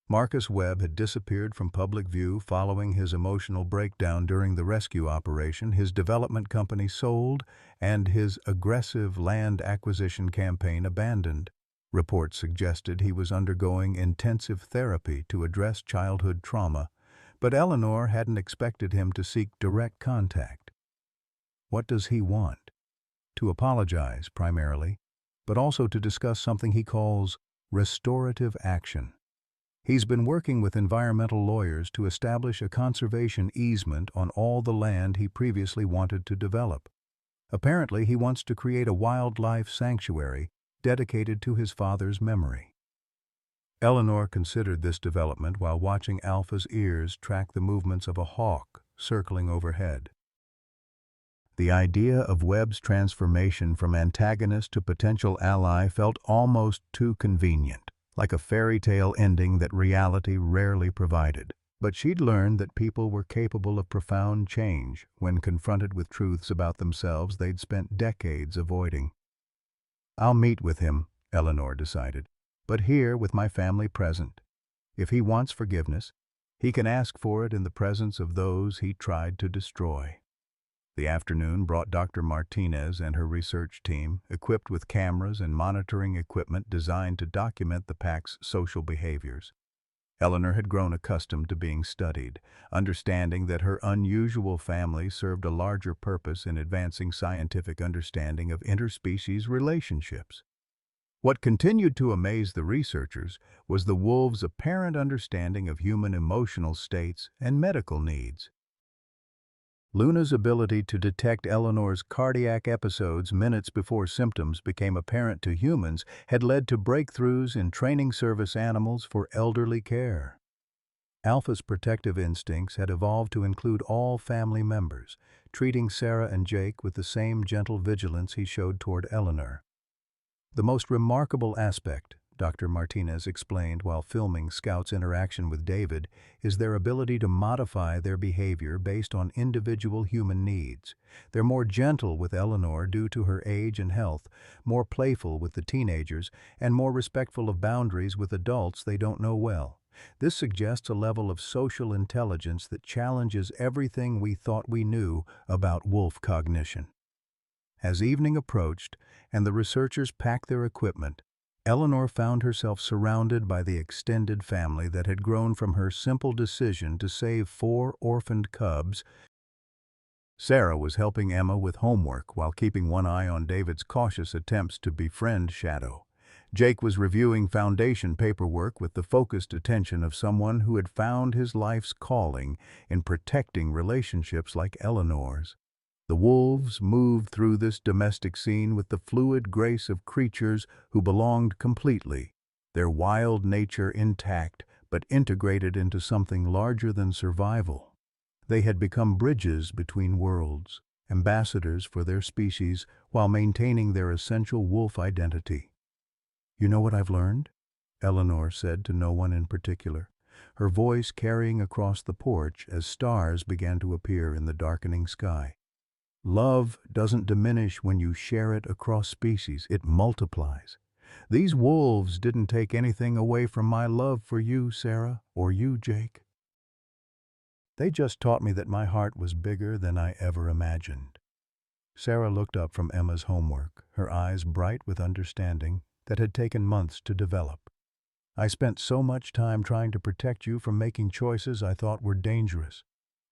Marcus Webb had disappeared from public view following his emotional breakdown during the rescue operation his development company sold and his aggressive land acquisition campaign abandoned. Reports suggested he was undergoing intensive therapy to address childhood trauma, but Eleanor hadn't expected him to seek direct contact. What does he want? To apologize, primarily, but also to discuss something he calls restorative action. He's been working with environmental lawyers to establish a conservation easement on all the land he previously wanted to develop. Apparently, he wants to create a wildlife sanctuary dedicated to his father's memory. Eleanor considered this development while watching Alpha's ears track the movements of a hawk circling overhead. The idea of Webb's transformation from antagonist to potential ally felt almost too convenient, like a fairy tale ending that reality rarely provided. But she'd learned that people were capable of profound change when confronted with truths about themselves they'd spent decades avoiding. "I'll meet with him," Eleanor decided, "but here with my family present. If he wants forgiveness, He can ask for it in the presence of those he tried to destroy. The afternoon brought Dr. Martinez and her research team, equipped with cameras and monitoring equipment designed to document the pack's social behaviors. Eleanor had grown accustomed to being studied, understanding that her unusual family served a larger purpose in advancing scientific understanding of interspecies relationships. What continued to amaze the researchers was the wolves' apparent understanding of human emotional states and medical needs. Luna's ability to detect Eleanor's cardiac episodes minutes before symptoms became apparent to humans had led to breakthroughs in training service animals for elderly care. Alpha's protective instincts had evolved to include all family members, treating Sarah and Jake with the same gentle vigilance he showed toward Eleanor. The most remarkable aspect, Dr. Martinez explained while filming Scout's interaction with David, is their ability to modify their behavior based on individual human needs. They're more gentle with Eleanor due to her age and health, more playful with the teenagers, and more respectful of boundaries with adults they don't know well. This suggests a level of social intelligence that challenges everything we thought we knew about wolf cognition. As evening approached and the researchers packed their equipment, Eleanor found herself surrounded by the extended family that had grown from her simple decision to save 4 orphaned cubs. Sarah was helping Emma with homework while keeping one eye on David's cautious attempts to befriend Shadow. Jake was reviewing foundation paperwork with the focused attention of someone who had found his life's calling in protecting relationships like Eleanor's. The wolves moved through this domestic scene with the fluid grace of creatures who belonged completely, their wild nature intact but integrated into something larger than survival. They had become bridges between worlds, ambassadors for their species while maintaining their essential wolf identity. "You know what I've learned?" Eleanor said to no one in particular, her voice carrying across the porch as stars began to appear in the darkening sky. "Love doesn't diminish when you share it across species, it multiplies. These wolves didn't take anything away from my love for you, Sarah, or you, Jake. They just taught me that my heart was bigger than I ever imagined." Sarah looked up from Emma's homework, her eyes bright with understanding that had taken months to develop. "I spent so much time trying to protect you from making choices I thought were dangerous.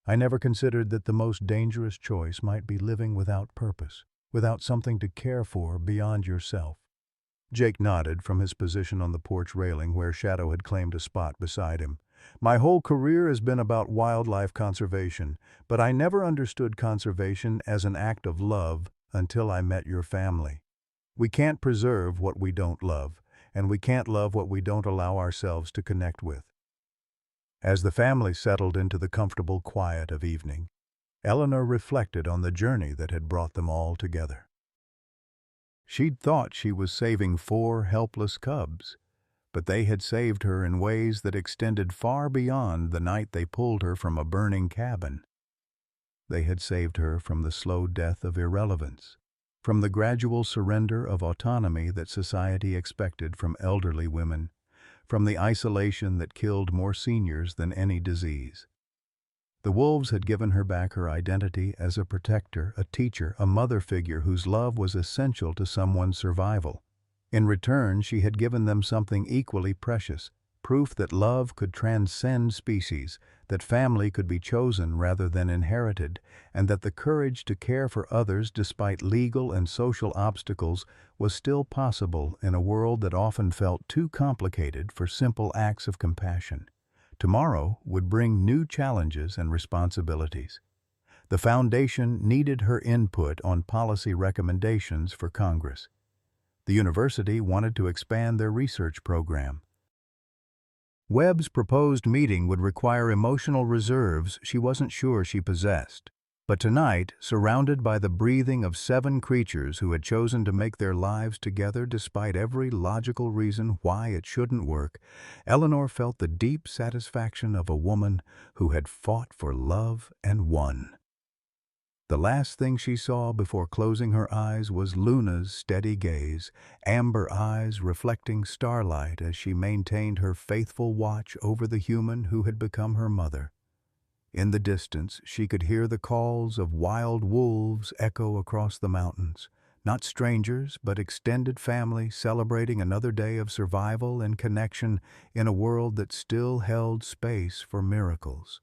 I never considered that the most dangerous choice might be living without purpose, without something to care for beyond yourself." Jake nodded from his position on the porch railing where Shadow had claimed a spot beside him. "My whole career has been about wildlife conservation, but I never understood conservation as an act of love until I met your family. We can't preserve what we don't love, and we can't love what we don't allow ourselves to connect with." As the family settled into the comfortable quiet of evening, Eleanor reflected on the journey that had brought them all together. She'd thought she was saving 4 helpless cubs, but they had saved her in ways that extended far beyond the night they pulled her from a burning cabin. They had saved her from the slow death of irrelevance, from the gradual surrender of autonomy that society expected from elderly women, from the isolation that killed more seniors than any disease. The wolves had given her back her identity as a protector, a teacher, a mother figure whose love was essential to someone's survival. In return, she had given them something equally precious, proof that love could transcend species, that family could be chosen rather than inherited, and that the courage to care for others despite legal and social obstacles was still possible in a world that often felt too complicated for simple acts of compassion. Tomorrow would bring new challenges and responsibilities. The Foundation needed her input on policy recommendations for Congress. The university wanted to expand their research program. Webb's proposed meeting would require emotional reserves she wasn't sure she possessed. But tonight, surrounded by the breathing of 7 creatures who had chosen to make their lives together despite every logical reason why it shouldn't work, Eleanor felt the deep satisfaction of a woman who had fought for love and won. The last thing she saw before closing her eyes was Luna's steady gaze, amber eyes reflecting starlight as she maintained her faithful watch over the human who had become her mother. In the distance, she could hear the calls of wild wolves echo across the mountains, not strangers, but extended family celebrating another day of survival and connection in a world that still held space for miracles.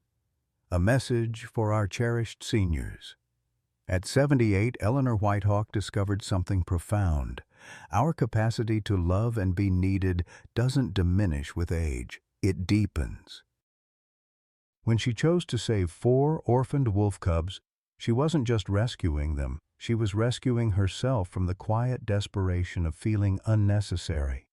A message for our cherished seniors. At 78, Eleanor Whitehawk discovered something profound. Our capacity to love and be needed doesn't diminish with age, it deepens. When she chose to save 4 orphaned wolf cubs, she wasn't just rescuing them, she was rescuing herself from the quiet desperation of feeling unnecessary.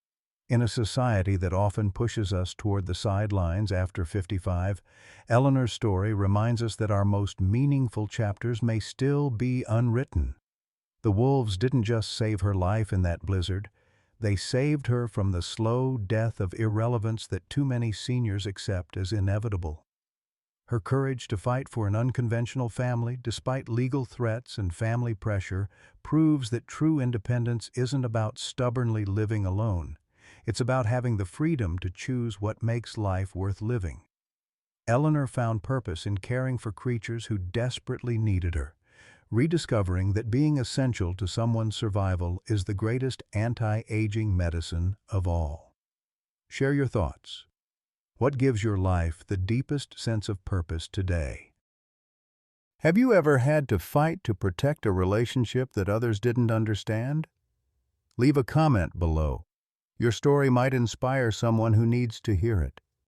In a society that often pushes us toward the sidelines after 55, Eleanor's story reminds us that our most meaningful chapters may still be unwritten. The wolves didn't just save her life in that blizzard, they saved her from the slow death of irrelevance that too many seniors accept as inevitable. Her courage to fight for an unconventional family, despite legal threats and family pressure, proves that true independence isn't about stubbornly living alone. It's about having the freedom to choose what makes life worth living. Eleanor found purpose in caring for creatures who desperately needed her, rediscovering that being essential to someone's survival is the greatest anti-aging medicine of all. Share your thoughts. What gives your life the deepest sense of purpose today? Have you ever had to fight to protect a relationship that others didn't understand? Leave a comment below. Your story might inspire someone who needs to hear it.